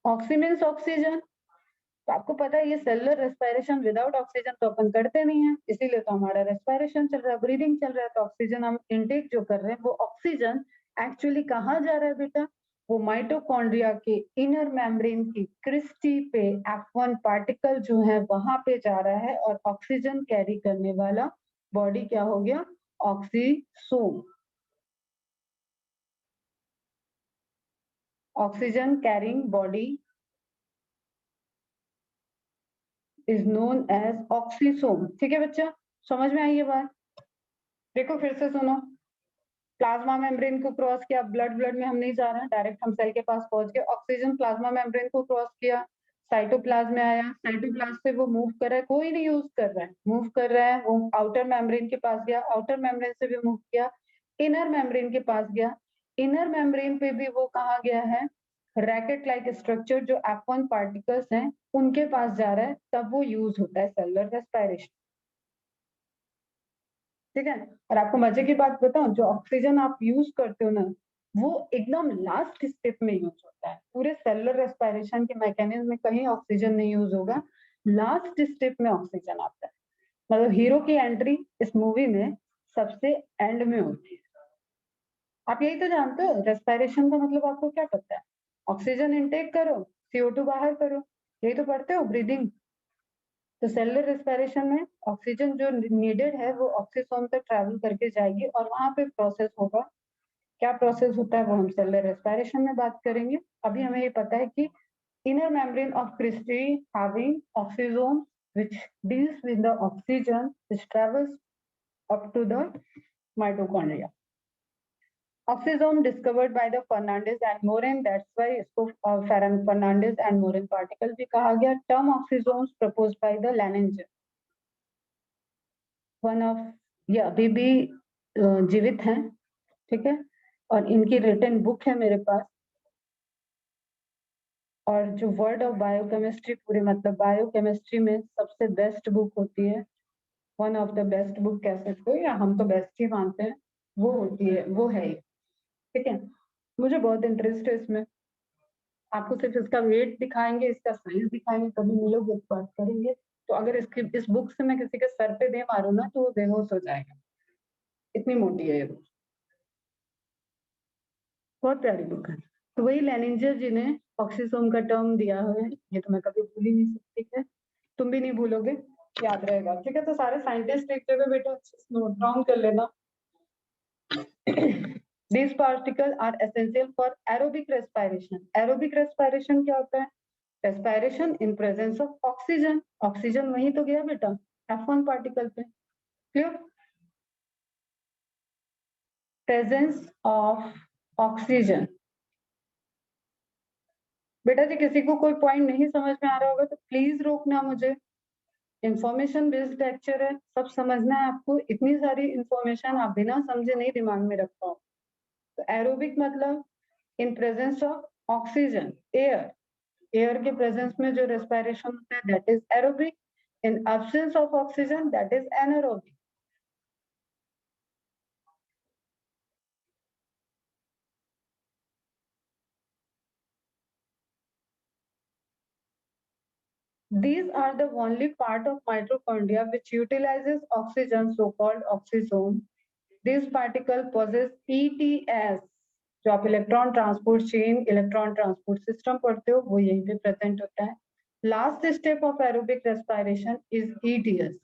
Speaker 1: oxy means oxygen. तो आपको पता है ये सेलुलर रेस्पिरेशन विदाउट ऑक्सीजन तो अपन करते नहीं है, इसीलिए तो हमारा रेस्पिरेशन चल रहा है, ब्रीदिंग चल रहा है। तो ऑक्सीजन हम इनटेक जो कर रहे हैं वो ऑक्सीजन एक्चुअली कहाँ जा रहा है बेटा? वो माइटोकॉन्ड्रिया के इनर मेम्ब्रेन की क्रिस्टी पे F1 पार्टिकल जो है वहां पे जा रहा है, और ऑक्सीजन कैरी करने वाला बॉडी क्या हो गया? Oxysome. Oxygen carrying body is known as oxysome. ठीक है बच्चा, समझ में आई ये बात? देखो फिर से सुनो, प्लाज्मा मेम्ब्रेन को क्रॉस किया, ब्लड में हम नहीं जा रहे हैं, डायरेक्ट हम सेल के पास पहुंच गए। ऑक्सीजन प्लाज्मा मेम्ब्रेन को क्रॉस किया, साइटोप्लाज्म में आया, साइटोप्लाज्म से वो मूव कर रहा है, कोई नहीं यूज कर रहा है, मूव कर रहा है, वो आउटर मेम्ब्रेन के पास गया, आउटर मेम्ब्रेन से भी मूव किया, इनर मेम्ब्रेन के पास गया, इनर मेम्ब्रेन पे भी वो कहाँ गया है? रैकेट लाइक स्ट्रक्चर जो F1 पार्टिकल्स हैं उनके पास जा रहा है, तब वो यूज होता है सेलुलर रेस्पिरेशन। ठीक है। और आपको मजे की बात बताऊं, जो ऑक्सीजन आप यूज करते हो ना, वो एकदम लास्ट स्टेप में यूज होता है। पूरे सेलुलर रेस्पिरेशन के मैकेनिज्म में कहीं ऑक्सीजन नहीं यूज होगा, लास्ट स्टेप में ऑक्सीजन आता है। मतलब हीरो की एंट्री इस मूवी में सबसे एंड में होती है। आप यही तो जानते हो, रेस्पिरेशन का मतलब आपको क्या पता है? ऑक्सीजन इनटेक करो, CO2 बाहर करो, यही तो पढ़ते हो, ब्रीदिंग। तो सेलुलर रेस्पिरेशन में ऑक्सीजन जो नीडेड है वो ऑक्सीसोम तक ट्रैवल करके जाएगी और वहां पे प्रोसेस होगा। क्या प्रोसेस होता है वो हम सेलुलर रेस्पिरेशन में बात करेंगे। अभी हमें ये पता है कि inner membrane of Christie having oxysomes which deals with the oxygen which travels up to the mitochondria. Oxysome discovered by the Fernandez and Morin, that's why इसको Fernandez and Morin particle भी कहा गया। Term oxysomes proposed by the Leininger, one of, ये अभी भी जीवित हैं, ठीक है, और इनकी रिटन बुक है मेरे पास। और जो वर्ड ऑफ बायोकेमिस्ट्री पूरे मतलब बायोकेमिस्ट्री में सबसे बेस्ट बुक होती है, one of the best book कह सकते हो, या हम तो बेस्ट ही मानते हैं, वो होती है, वो है ये। ठीक है, मुझे बहुत इंटरेस्ट है इसमें। आपको सिर्फ इसका वेट दिखाएंगे, इसका साइज दिखाएंगे, कभी मिलोगे तो बात करेंगे। तो अगर इसकी इस बुक से मैं किसी के सर पे दे मारू ना तो वो बेहोश हो जाएगा, इतनी मोटी है ये बुक, बहुत प्यारी बुक है। तो वही लेनिंजर जी ने ऑक्सीसोम का टर्म दिया है, ये तो मैं कभी भूल ही नहीं सकती है, तुम भी नहीं भूलोगे, याद रहेगा। ठीक है, तो सारे साइंटिस्ट एक जगह बेटा अच्छे से नोट डाउन कर लेना। These particles are essential for aerobic respiration. Aerobic respiration क्या होता है? Respiration in presence of oxygen. Oxygen वहीं तो गया बेटा F1 पार्टिकल पे, क्लियर? Presence of oxygen बेटा जी किसी को कोई पॉइंट नहीं समझ में आ रहा होगा तो प्लीज रोकना मुझे। इंफॉर्मेशन बेस्ड लेक्चर है, सब समझना है आपको। इतनी सारी इंफॉर्मेशन आप बिना समझे नहीं दिमाग में रख पाओ। तो एरोबिक मतलब in presence of oxygen, air के प्रेजेंस में जो रेस्पिरेशन होता है that is aerobic. In absence of oxygen that is anaerobic. These are the only part of mitochondria which utilizes oxygen, so-called oxysome. These particles possess ETS. जो आप electron transport chain, electron transport system पढ़ते हो वो यहीं पे present होता है। Last step of aerobic respiration is ETS।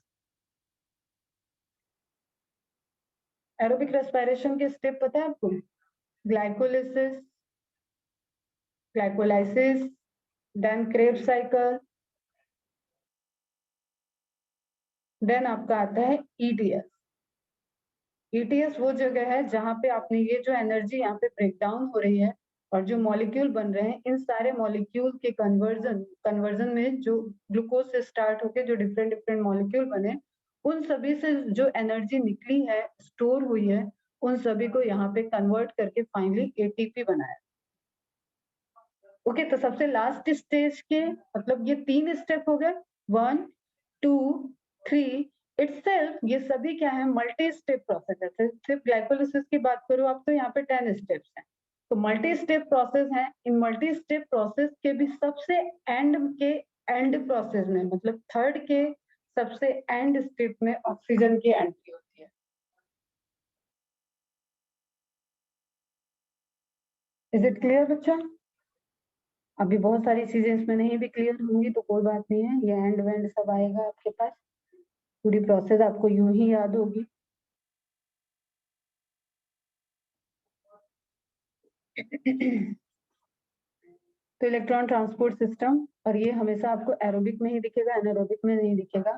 Speaker 1: Aerobic respiration के स्टेप पता है आपको? Glycolysis, glycolysis, then Krebs cycle, then आपका आता है ETS। ETS वो जगह है जहां पे आपने ये जो एनर्जी यहाँ पे ब्रेक डाउन हो रही है और जो मॉलिक्यूल बन रहे हैं, इन सारे मॉलिक्यूल के कन्वर्जन में जो ग्लूकोज से स्टार्ट होके जो डिफरेंट डिफरेंट मॉलिक्यूल बने, उन सभी से जो एनर्जी निकली है, स्टोर हुई है, उन सभी को यहाँ पे कन्वर्ट करके फाइनली ATP बनाया। ओके, तो सबसे लास्ट स्टेज के मतलब ये 3 स्टेप हो गए, 1, 2, 3। इटसेल्फ ये सभी क्या है? मल्टी स्टेप प्रोसेस है। सिर्फ ग्लाइकोलिसिस की बात करो आप तो यहाँ पे 10 स्टेप्स हैं। तो मल्टी स्टेप प्रोसेस है। इन मल्टी स्टेप प्रोसेस के भी सबसे एंड प्रोसेस में मतलब थर्ड के सबसे एंड स्टेप में ऑक्सीजन की एंट्री होती है। इज इट क्लियर बच्चा? अभी बहुत सारी चीजें इसमें नहीं भी क्लियर होंगी तो कोई बात नहीं है, ये एंड वेंड सब आएगा आपके पास, पूरी प्रोसेस आपको यूं ही याद होगी। तो इलेक्ट्रॉन ट्रांसपोर्ट सिस्टम, और ये हमेशा आपको एरोबिक में ही दिखेगा, एनारोबिक में नहीं दिखेगा।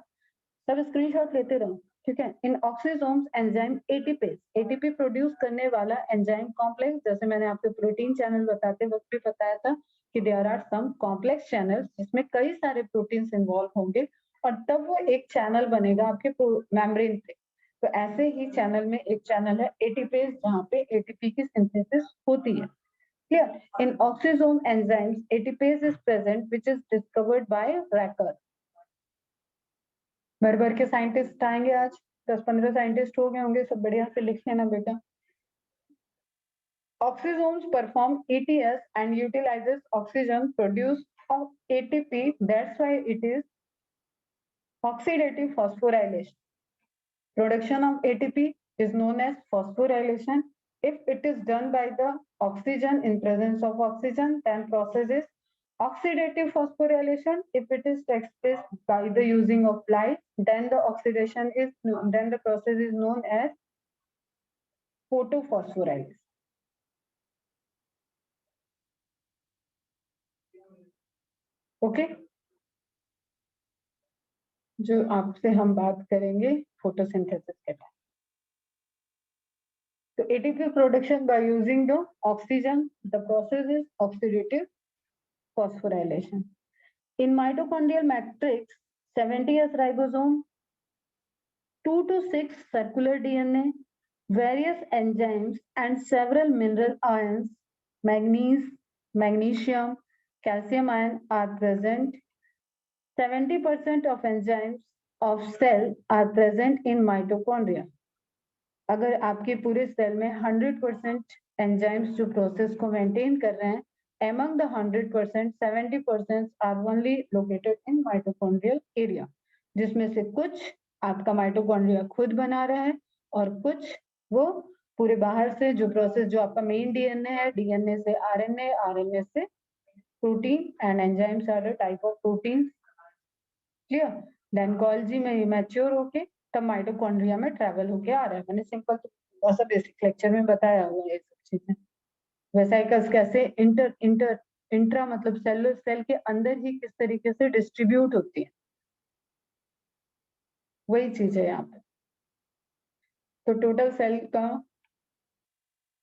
Speaker 1: सब स्क्रीनशॉट लेते रहो, ठीक है। इन ऑक्सीसोम्स एंजाइम एटीपी प्रोड्यूस करने वाला एंजाइम कॉम्प्लेक्स, जैसे मैंने आपको प्रोटीन चैनल बताते वक्त भी बताया था कि there are some complex channels जिसमें कई सारे प्रोटीन्स इन्वॉल्व होंगे और तब वो एक चैनल बनेगा आपके मेम्ब्रेन पे। तो ऐसे ही चैनल में एक चैनल है एटीपेज जहाँ पे एटीपी की सिंथेसिस होती है। Clear? In oxysome enzymes, ATPase is present, which is discovered by Racker. भर भर के साइंटिस्ट आएंगे आज, 10-15 साइंटिस्ट हो गए होंगे, सब बढ़िया से लिख लेना बेटा। Oxysomes perform ETS and utilizes oxygen produced of ATP. That's why it is oxidative phosphorylation. Production of ATP is known as phosphorylation. If it is done by the oxygen in presence of oxygen, then process is oxidative phosphorylation. If it is expressed by the using of light, then the process is known as photophosphorylation. Okay, जो आपसे हम बात करेंगे photosynthesis के time. तो ATP production by using the oxygen, the process is oxidative phosphorylation. In mitochondrial matrix, 70S ribosome, 2 to 6 circular DNA, various enzymes, and several mineral ions, manganese, magnesium, calcium ion are present. 70% of enzymes of cell are present in mitochondria. अगर आपके पूरे cell में 100% enzymes जो process को maintain कर रहे हैं, among the 100%, 70% are only located in mitochondrial area, जिसमें से कुछ आपका माइटोकॉन्ड्रिया खुद बना रहा है और कुछ वो पूरे बाहर से जो प्रोसेस, जो आपका मेन डीएनए है, डीएनए से आरएनए, आरएनए से protein, and enzymes are the type of protein. Clear? Then Golgi में मैच्योर होके तब माइटोकॉन्ड्रिया में ट्रैवल होके आ रहा है। मैंने सिंपल ऐसा बेसिक लेक्चर में बताया हुआ है ये सब चीजें। वेसाइकल्स कैसे इंट्रा मतलब सेल के अंदर ही किस तरीके से डिस्ट्रीब्यूट होती है, वही चीज है यहाँ पे। तो टोटल सेल का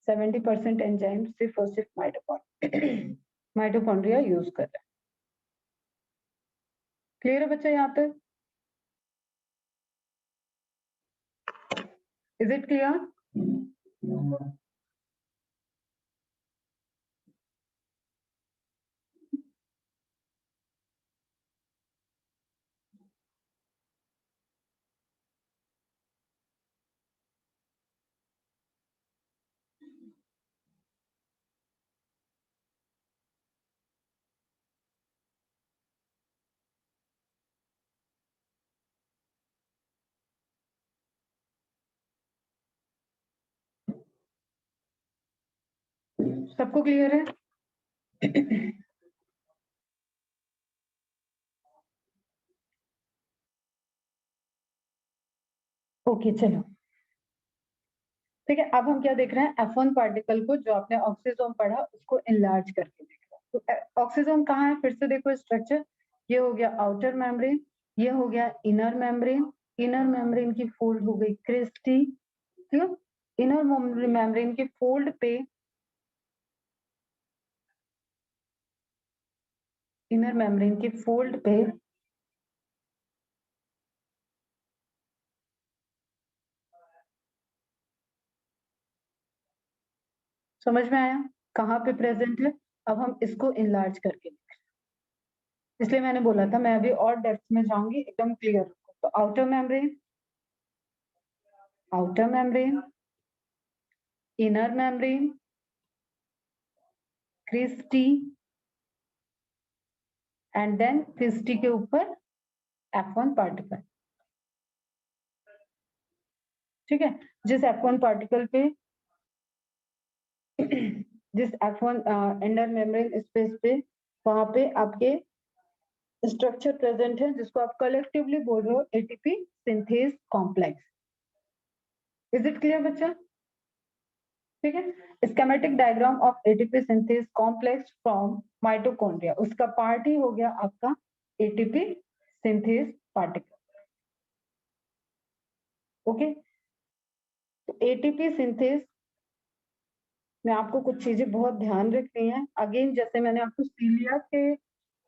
Speaker 1: 70% एंजाइम सिर्फ और सिर्फ माइटोकॉन्ड्रिया यूज कर रहे हैं। क्लियर है बच्चा यहाँ तक? Is it clear? सबको क्लियर है? ओके चलो ठीक है। अब हम क्या देख रहे हैं, F1 पार्टिकल को जो आपने ऑक्सीजोम पढ़ा उसको इनलार्ज करके देख रहे हैं। तो ऑक्सीजोम कहाँ है, फिर से देखो स्ट्रक्चर। ये हो गया आउटर मेम्ब्रेन, ये हो गया इनर मेम्ब्रेन। इनर मेम्ब्रेन की फोल्ड हो गई क्रिस्टी, ठीक है। इनर मेम्ब्रेन के फोल्ड पे, इनर मेम्ब्रेन के फोल्ड पे समझ में आया कहाँ पे प्रेजेंट है। अब हम इसको इनलार्ज करके देखें, इसलिए मैंने बोला था मैं अभी और डेप्थ में जाऊंगी, एकदम क्लियर। तो outer membrane, outer membrane, inner membrane, cristae, and then cristae के ऊपर F1 पार्टिकल, ठीक है। जिस F1 पार्टिकल पे जिस F1 इंडर मेम्ब्रेन स्पेस पे, वहां पे आपके स्ट्रक्चर प्रेजेंट है जिसको आप कलेक्टिवली बोल रहे हो ATP synthase complex. Is it clear बच्चा? ठीक है। Schematic diagram of ATP synthase complex from mitochondria, उसका पार्ट ही हो गया आपका एटीपी सिंथेज पार्टिकल। ओके, तो एटीपी सिंथेज में आपको कुछ चीजें बहुत ध्यान रखनी है। अगेन जैसे मैंने आपको सीलिया के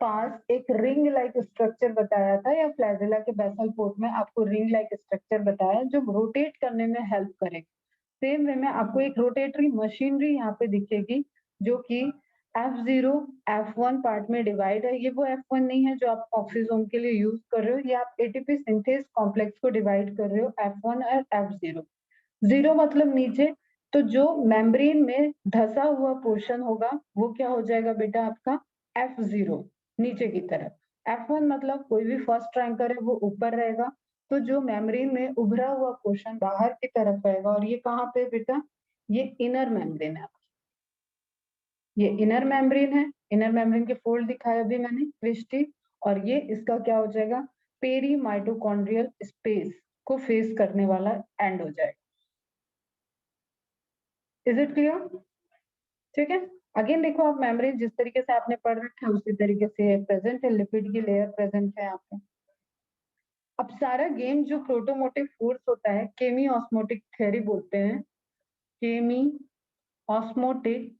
Speaker 1: पास एक रिंग लाइक स्ट्रक्चर बताया था, या फ्लैजेला के बेसल पोर्ट में आपको रिंग लाइक स्ट्रक्चर बताया जो रोटेट करने में हेल्प करेगा। सेम वे में आपको एक रोटेटरी मशीनरी यहाँ पे दिखेगी जो कि F0 F1 पार्ट में डिवाइड है। ये वो F1 नहीं है जो आप ऑक्सीजोम के लिए यूज कर रहे हो, ये आप एटीपी सिंथेज कॉम्प्लेक्स को डिवाइड कर रहे हो F1 और F0। 0 मतलब नीचे, तो जो मेम्ब्रेन में धसा हुआ पोर्शन होगा वो क्या हो जाएगा बेटा आपका F0 नीचे की तरफ। F1 मतलब कोई भी फर्स्ट रैंकर है वो ऊपर रहेगा, तो जो मेम्ब्रेन में उभरा हुआ पोर्शन बाहर की तरफ रहेगा। और ये कहाँ पे बेटा, ये इनर मेम्ब्रेन है, ये इनर मेम्ब्रेन है। इनर मेम्ब्रेन के फोल्ड दिखाया अभी मैंने क्रिस्टी, और ये इसका क्या हो जाएगा, पेरी माइटोकॉन्ड्रियल स्पेस को फेस करने वाला एंड हो जाएगा। Is it clear? ठीक है। अगेन देखो आप मेम्ब्रेन जिस तरीके से आपने पढ़ रखा है उसी तरीके से प्रेजेंट है, लिपिड की लेयर प्रेजेंट है यहाँ पे। अब सारा गेम जो प्रोटोमोटिव फोर्स होता है, केमी ऑस्मोटिक थ्योरी बोलते हैं, केमी ऑस्मोटिक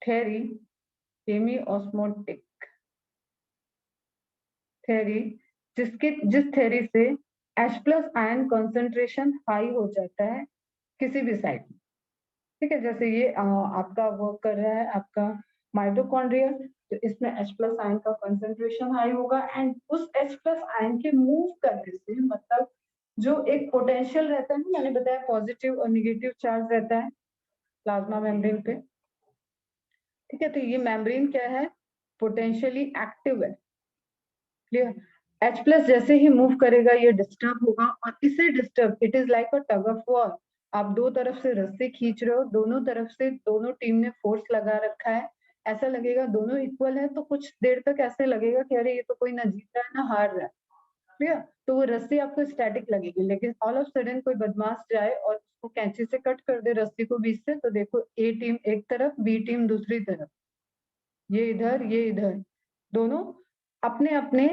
Speaker 1: थ्योरी, केमी ऑस्मोटिक थ्योरी, जिस थ्योरी से H+ आयन कंसंट्रेशन हाई हो जाता है किसी भी साइड में, ठीक है। जैसे ये आपका वर्क कर रहा है आपका माइटोकॉन्ड्रिया, तो इसमें H+ आयन का कंसंट्रेशन हाई होगा, एंड उस H+ आयन के मूव करने से, मतलब जो एक पोटेंशियल रहता है ना, मैंने बताया पॉजिटिव और निगेटिव चार्ज रहता है प्लाज्मा मेम्ब्रेन पे, ठीक है। तो ये मेम्ब्रेन क्या है, पोटेंशियली एक्टिव है, क्लियर। H+ जैसे ही मूव करेगा ये डिस्टर्ब होगा, और इसे disturb, it is like a tug of war. आप दो तरफ से रस्सी खींच रहे हो, दोनों तरफ से दोनों टीम ने फोर्स लगा रखा है, ऐसा लगेगा दोनों इक्वल है, तो कुछ देर तक ऐसे लगेगा कि अरे ये तो कोई ना जीत रहा है ना हार रहा है, क्लियर। तो वो रस्सी आपको स्टैटिक लगेगी, लेकिन ऑल ऑफ सडन कोई बदमाश जाए और उसको कैंची से कट कर दे रस्सी को बीच से, तो देखो ए टीम एक तरफ, बी टीम दूसरी तरफ, ये इधर ये इधर, दोनों अपने अपने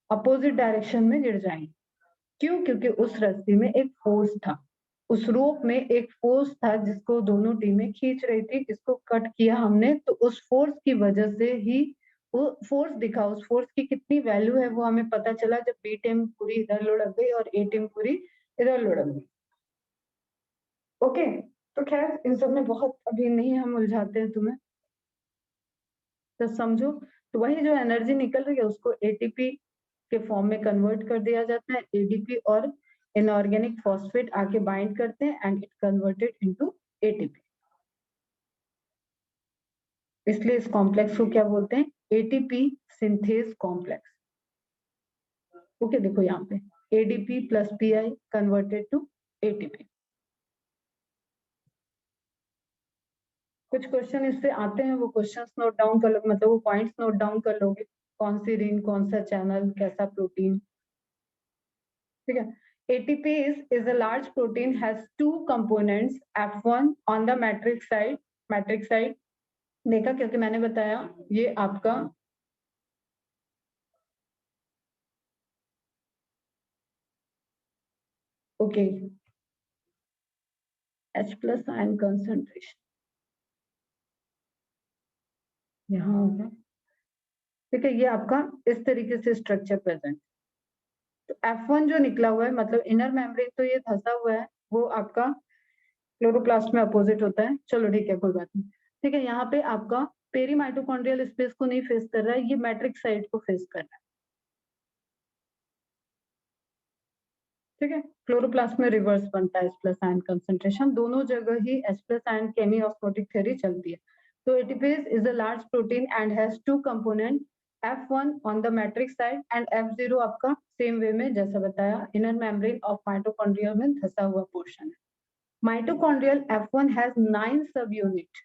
Speaker 1: अपोजिट डायरेक्शन में गिर जाएंगे। क्यों? क्योंकि उस रस्सी में एक फोर्स था, उस रोप में एक फोर्स था जिसको दोनों टीमें खींच रही थी, इसको कट किया हमने, तो उस फोर्स की वजह से ही वो फोर्स दिखा, उस फोर्स की कितनी वैल्यू है वो हमें पता चला जब बी टीम पूरी इधर लुढ़क गई और ए टीम पूरी इधर लुढ़क गई। ओके, तो खैर इन सब में बहुत अभी नहीं हम उलझाते हैं तुम्हें, तो समझो। तो वही जो एनर्जी निकल रही है उसको एटीपी के फॉर्म में कन्वर्ट कर दिया जाता है, एडीपी और इनऑर्गेनिक फॉस्फेट आके बाइंड करते हैं and it converted into ATP. इसलिए इस कॉम्प्लेक्स को क्या बोलते हैं? ATP synthase complex. ओके, देखो यहाँ पे ADP plus PI converted to ATP. कुछ क्वेश्चन इससे आते हैं, वो क्वेश्चंस नोट डाउन कर लो, मतलब वो पॉइंट्स नोट डाउन कर लोगे, कौन सी रिंग, कौन सा चैनल, कैसा प्रोटीन। ठीक है, ATP is a large protein, has two components, F1 on the matrix side, देखा क्योंकि मैंने बताया ये आपका okay H plus ion concentration यहाँ होगा। ठीक है, ये आपका इस तरीके से स्ट्रक्चर प्रेजेंट। तो F1 जो निकला हुआ है, मतलब इनर मेम्ब्रेन तो ये धंसा हुआ है, वो आपका क्लोरोप्लास्ट में अपोजिट होता है। चलो ठीक है, कोई बात नहीं। ठीक है, यहाँ पे आपका पेरी माइटोकॉन्ड्रियल स्पेस को नहीं फेस कर रहा है, ये मैट्रिक्स साइड को फेस कर रहा है। ठीक है, क्लोरोप्लास्ट में रिवर्स बनता है H प्लस आयन कंसंट्रेशन, दोनों जगह ही H plus ion chemiosmotic theory चलती है। तो ATPase is a large protein and has two component, F1 on the matrix side and F0 आपका सेम वे में जैसा बताया इनर मेम्ब्रेन ऑफ माइटोकॉन्ड्रिया में धंसा हुआ पोर्शन है। माइटोकॉन्ड्रियल F1 हैज 9 सब unit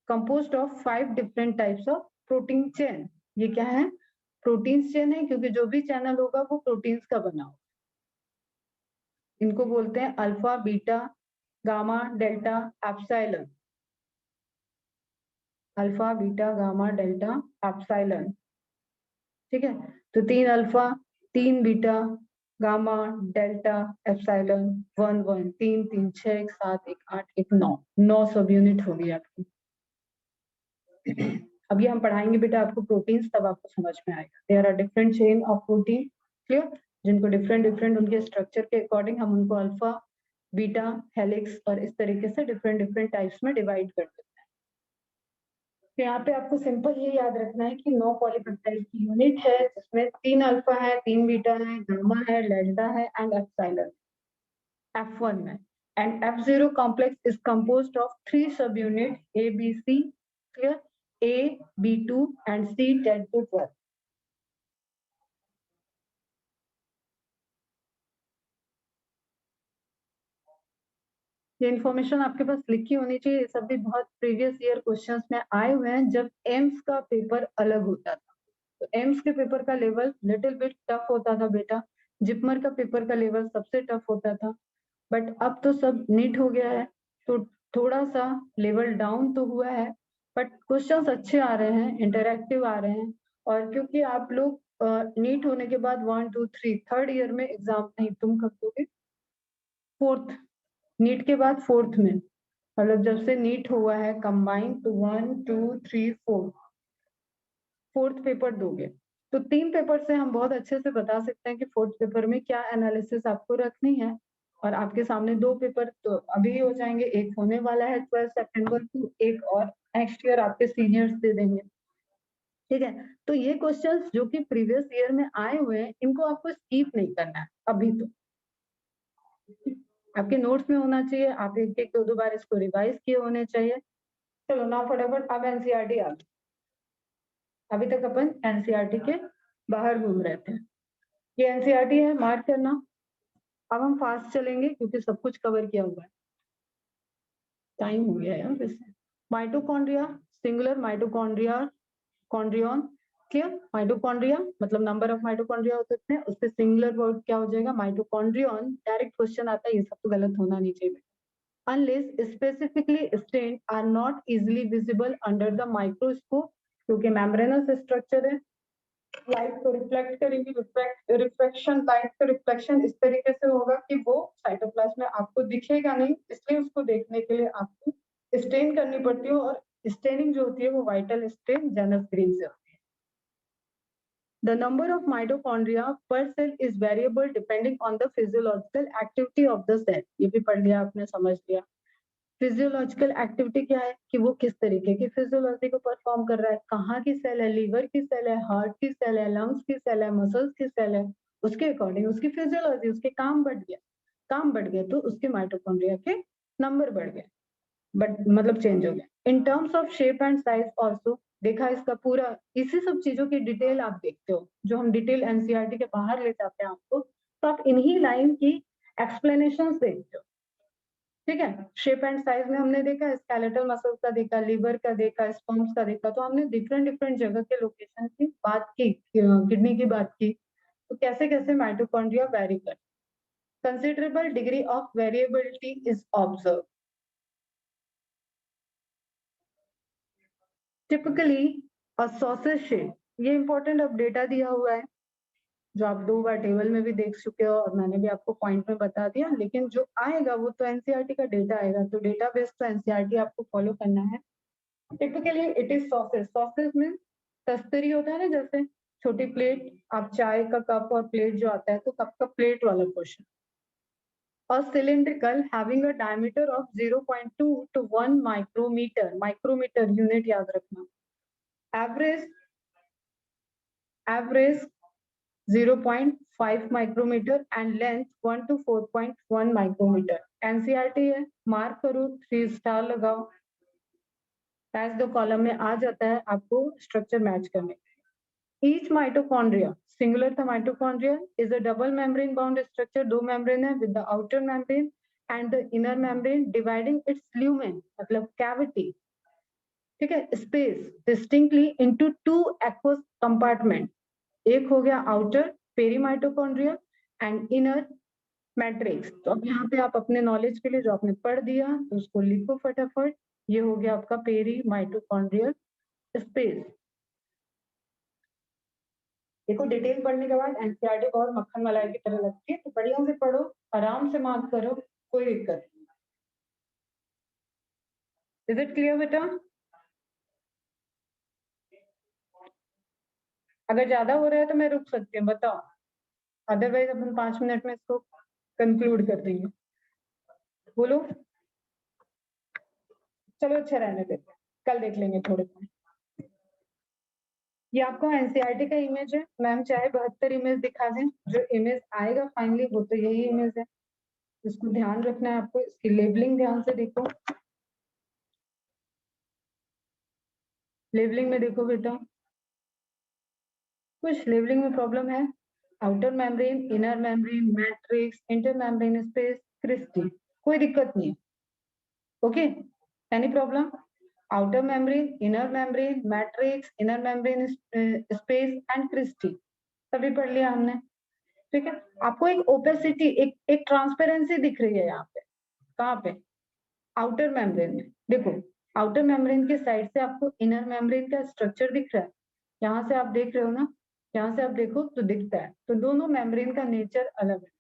Speaker 1: composed of 5 different types of protein chain। ये क्या है? प्रोटीन चेन है, क्योंकि जो भी चैनल होगा वो प्रोटीन्स का बना होगा। इनको बोलते हैं alpha, beta, gamma, delta, epsilon. Alpha, beta, gamma, delta, epsilon. ठीक है, तो 3 alpha, 3 beta, gamma, delta, epsilon, 1 1 3 3 6 1 7 1 8 1 9, 9 सब यूनिट होगी आपकी। अब ये हम पढ़ाएंगे बेटा आपको प्रोटीन्स, तब आपको समझ में आएगा। There are different chain of protein, clear, जिनको डिफरेंट डिफरेंट उनके स्ट्रक्चर के अकॉर्डिंग हम उनको अल्फा, बीटा, हेलिक्स और इस तरीके से डिफरेंट डिफरेंट टाइप्स में डिवाइड कर देते हैं। तो यहाँ पे आपको सिंपल ये याद रखना है कि 9 पॉलीपेप्टाइड की यूनिट है, जिसमें 3 अल्फा है, 3 बीटा है, गामा है, डेल्टा है एंड एप्सिलॉन F1 में। And F0 complex is composed of 3 subunit A, B, C, clear? A, B2 and C 10 to 12। ये इन्फॉर्मेशन आपके पास लिखी होनी चाहिए, ये सब भी बहुत प्रीवियस ईयर क्वेश्चंस में आए हुए हैं जब एम्स का पेपर अलग होता था। तो एम्स के पेपर का लेवल लिटिल बिट टफ होता था बेटा, जिपमर का पेपर का लेवल सबसे टफ होता था, बट अब तो सब नीट हो गया है, तो थोड़ा सा लेवल डाउन तो हुआ है, बट क्वेश्चंस अच्छे आ रहे हैं, इंटरैक्टिव आ रहे हैं। और क्योंकि आप लोग नीट होने के बाद 1 2 3 थर्ड ईयर में एग्जाम नहीं तुम कर दोगे, फोर्थ नीट के बाद फोर्थ में, मतलब जब से नीट हुआ है कंबाइन, तो 1 2 3 4 फोर्थ पेपर दोगे। तो 3 पेपर से हम बहुत अच्छे से बता सकते हैं कि फोर्थ पेपर में क्या एनालिसिस आपको रखनी है। और आपके सामने 2 पेपर तो अभी हो जाएंगे, एक होने वाला है 12 सितंबर को, एक और नेक्स्ट ईयर आपके सीनियर्स दे देंगे। ठीक है, तो ये क्वेश्चंस जो कि प्रीवियस ईयर में आए हुए हैं, इनको आपको स्किप नहीं करना है अभी, तो आपके नोट्स में होना चाहिए, आप एक एक दो बार इसको रिवाइज किए होने चाहिए। चलो ना फटाफट, अब एनसीईआरटी आ गई। अभी तक अपन एनसीईआरटी के बाहर घूम रहे थे, ये एनसीईआरटी है, मार्क करना। अब हम फास्ट चलेंगे क्योंकि सब कुछ कवर किया हुआ है, टाइम हो गया यार वैसे। Mitochondria, singular mitochondria, chondrion, clear? Mitochondria मतलब नंबर ऑफ माइटोकॉन्ड्रिया होते हैं, उससे सिंगुलर वर्ड क्या हो जाएगा? माइटोकॉन्ड्रियन। डायरेक्ट क्वेश्चन आता है, ये सब तो गलत होना नहीं चाहिए। Unless specifically stained are not easily visible under the microscope, क्योंकि membranous structure है, लाइट को रिफ्लेक्ट करेंगी, रिफ्लेक्शन, लाइट का रिफ्लेक्शन इस तरीके से होगा कि वो साइटोप्लाज्म में आपको दिखेगा नहीं, इसलिए उसको देखने के लिए आपको स्टेन करनी पड़ती है, और स्टेनिंग जो होती है वो वाइटल स्टेन जेनस ग्रीन से होती है। The number of mitochondria per cell is variable depending on the physiological activity of the cell. ये भी पढ़ लिया आपने, समझ लिया। फिजियोलॉजिकल एक्टिविटी क्या है कि वो किस तरीके की फिजियोलॉजी को परफॉर्म कर रहा है, कहाँ की सेल है, लीवर की सेल है, हार्ट की सेल है, लंग्स की सेल है, मसल्स की सेल है, उसके अकॉर्डिंग उसकी फिजियोलॉजी, उसके काम बढ़ गया तो उसके माइटोकॉन्ड्रिया के नंबर बढ़ गए, बट मतलब चेंज हो गया। In terms of shape and size also, देखा इसका पूरा, इसी सब चीजों की डिटेल आप देखते हो, जो हम डिटेल एनसीईआरटी के बाहर ले जाते हैं आपको, तो आप इन्हीं लाइन की एक्सप्लेनेशन देखते हो। ठीक है, शेप एंड साइज में हमने देखा, स्केलेटल मसल्स का देखा, लीवर का देखा, स्पर्म्स का देखा, तो हमने डिफरेंट डिफरेंट जगह के लोकेशन की बात की, किडनी की बात की, तो कैसे कैसे माइटोकॉन्ड्रिया वेरी कर, considerable degree of variability is observe. Typically a sausage shape, ये इंपॉर्टेंट अब डेटा दिया हुआ है, जो आप 2 बार टेबल में भी देख चुके हो और मैंने भी आपको पॉइंट में बता दिया, लेकिन जो आएगा वो तो एनसीईआरटी का डेटा आएगा, तो डेटा बेस तो एनसीईआरटी आपको फॉलो करना है। Typically it is sausage, sausage में तस्तरी होता है ना, जैसे छोटी प्लेट, आप चाय का कप और प्लेट जो आता है, तो कप का प्लेट वाला क्वेश्चन। और cylindrical having a diameter of 0.2 to 1 micrometre, micrometre unit याद रखना। Average 0.5 micrometre and length 1 to 4.1 micrometre. NCERT है, मार्क करो, 3 स्टार लगाओ, एज द कॉलम में आ जाता है आपको स्ट्रक्चर मैच करने। ईच माइटोकॉन्ड्रिया, सिंगुलर था mitochondria, is a double membrane bound structure, 2 membrane है with the outer membrane and the inner membrane dividing its lumen, मतलब कैविटी, ठीक है, space distinctly into 2 aqueous compartment, एक हो गया outer perimitochondria and inner matrix. तो अब यहाँ पे आप अपने नॉलेज के लिए जो आपने पढ़ दिया तो उसको लिखो फटाफट, ये हो गया आपका पेरी माइटोकॉन्ड्रियल स्पेस। देखो डिटेल पढ़ने के बाद एनसीईआरटी बहुत मक्खन मलाई की तरह लगती है, तो बढ़िया से पढ़ो, आराम से मार्क करो, कोई दिक्कत नहीं। इज इट क्लियर बेटा? अगर ज्यादा हो रहा है तो मैं रुक सकती हूँ, बताओ, अदरवाइज अपन 5 मिनट में इसको कंक्लूड कर देंगे। बोलो, चलो अच्छा रहने देते, कल देख लेंगे थोड़े से। ये आपको एनसीईआरटी का इमेज है, मैम चाहे 72 इमेज दिखा दें, जो इमेज आएगा फाइनली वो तो यही इमेज है, इसको ध्यान रखना है आपको, इसकी लेबलिंग ध्यान से देखो, लेबलिंग में देखो बेटा, कुछ लेबलिंग में प्रॉब्लम है, outer membrane, inner membrane, matrix, intermembrane space, cristae, कोई दिक्कत नहीं है, okay, any problem? Outer membrane, inner membrane, matrix, inner membrane space and cristae, सभी पढ़ लिया हमने, ठीक है। आपको एक ओपेसिटी, एक ट्रांसपेरेंसी दिख रही है यहाँ पे, कहाँ पे? आउटर मेम्ब्रेन में, देखो आउटर मेम्ब्रेन के साइड से आपको इनर मेम्ब्रेन का स्ट्रक्चर दिख रहा है, यहाँ से आप देख रहे हो ना, यहाँ से आप देखो तो दिखता है, तो दोनों मेम्ब्रेन का नेचर अलग है,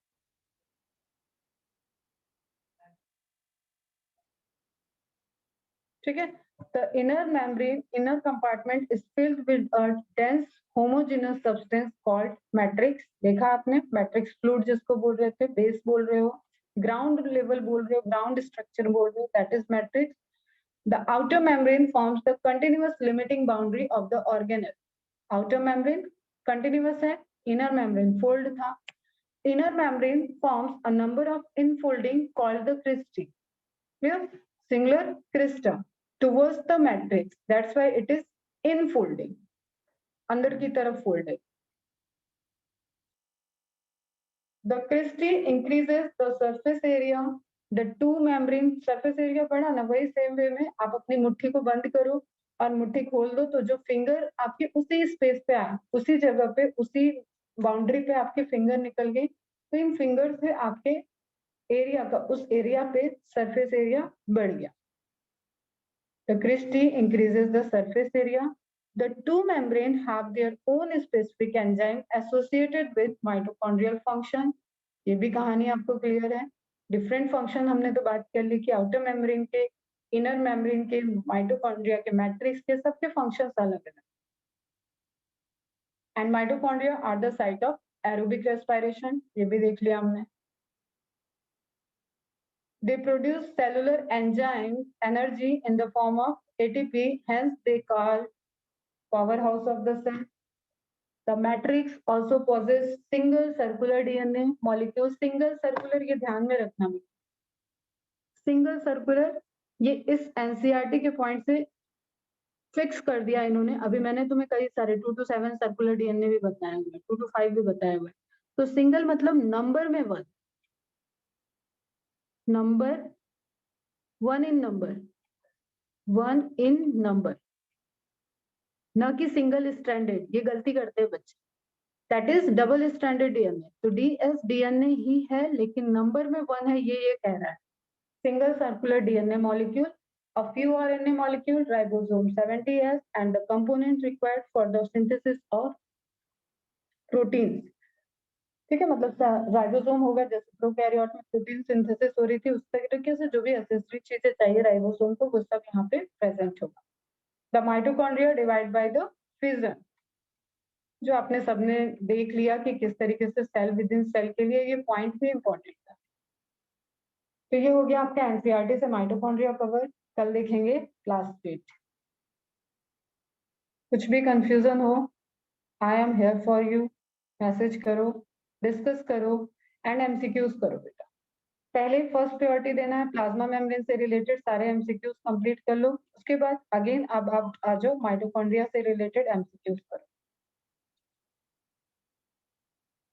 Speaker 1: ठीक है। The inner membrane, inner compartment is filled with a dense homogeneous substance called matrix, देखा आपने, मैट्रिक्स फ्लूइड जिसको बोल रहे थे, बेस बोल रहे हो, ग्राउंड लेवल बोल रहे हो, ग्राउंड स्ट्रक्चर बोल रहे हो, that is matrix. The outer membrane forms the continuous limiting boundary of the organelle. Outer membrane continuous है, inner membrane fold था, inner membrane forms a number of infolding called the cristae, clear, singular crista towards the matrix, that's why it is infolding, अंदर की तरफ fold है। The cristae increases the surface area, the two membrane surface area पढ़ा ना, वही same way में आप अपनी मुट्ठी को बंद करो और मुट्ठी खोल दो, तो जो फिंगर आपके उसी स्पेस पे आए, उसी जगह पे, उसी बाउंड्री पे आपकी फिंगर निकल गई, तो इन फिंगर से आपके एरिया का, उस एरिया पे सरफेस एरिया बढ़ गया। The cristae increases the surface area, The two membrane have their own specific enzyme associated with mitochondrial function. ये भी कहानी आपको क्लियर है. डिफरेंट फंक्शन हमने तो बात कर ली कि आउटर मेम्ब्रेन के, इनर मेम्ब्रेन के, माइटोकॉन्ड्रिया के, मैट्रिक्स के, सबके फंक्शंस अलग अलग. And mitochondria are the site of aerobic respiration, ये भी देख लिया हमने. They produce cellular enzyme energy in the form of ATP, hence they call powerhouse of the cell. The matrix also possesses single circular DNA molecule. Single circular, ये ध्यान में रखना भी. Single circular, ये इस NCERT के पॉइंट से fix कर दिया इन्होंने. अभी मैंने तुम्हें कई सारे 2 to 7 सर्कुलर डीएनए भी बताया हुआ है, 2 to 5 भी बताया हुआ है. तो सिंगल मतलब नंबर में 1, नंबर 1 इन नंबर, 1 इन नंबर, न कि सिंगल स्ट्रैंडेड. ये गलती करते हैं बच्चे. That is double stranded DNA. तो डीएस डीएनए ही है लेकिन नंबर में 1 है, ये कह रहा है. Single circular DNA molecule, a few RNA molecule, ribosome 70S, and the component required for the synthesis of proteins. ठीक है, मतलब राइबोसोम होगा, जैसे प्रोकैरियोट में प्रोटीन सिंथेसिस हो रही थी, उस तरीके से जो भी एसेसरी चीजें चाहिए राइबोसोम को, वो सब यहाँ पे प्रेजेंट होगा. The mitochondria divide by the fission, जो आपने सबने देख लिया कि किस तरीके से सेल विद इन सेल के लिए ये पॉइंट भी इंपॉर्टेंट था. तो ये हो गया आपका एनसीईआरटी से माइटोकॉन्ड्रिया कवर. कल देखेंगे लास्ट डेट. कुछ भी कंफ्यूजन हो, I am here for you. Message करो, डिस्कस करो एंड एमसीक्यूज करो बेटा. पहले फर्स्ट प्रायोरिटी देना है प्लाज्मा मेम्ब्रेन से रिलेटेड सारे एमसीक्यूज कंप्लीट कर लो. उसके बाद अगेन अब आप आ जाओ माइटोकॉन्ड्रिया से रिलेटेड एमसीक्यूज करो.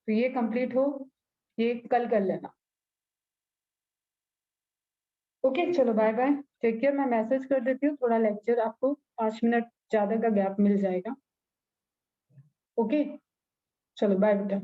Speaker 1: तो ये कंप्लीट हो, ये कल कर लेना. ओके, चलो बाय बाय, टेक केयर. मैं मैसेज कर देती हूँ, थोड़ा लेक्चर आपको 5 मिनट ज्यादा का गैप मिल जाएगा. ओके, चलो बाय बेटा.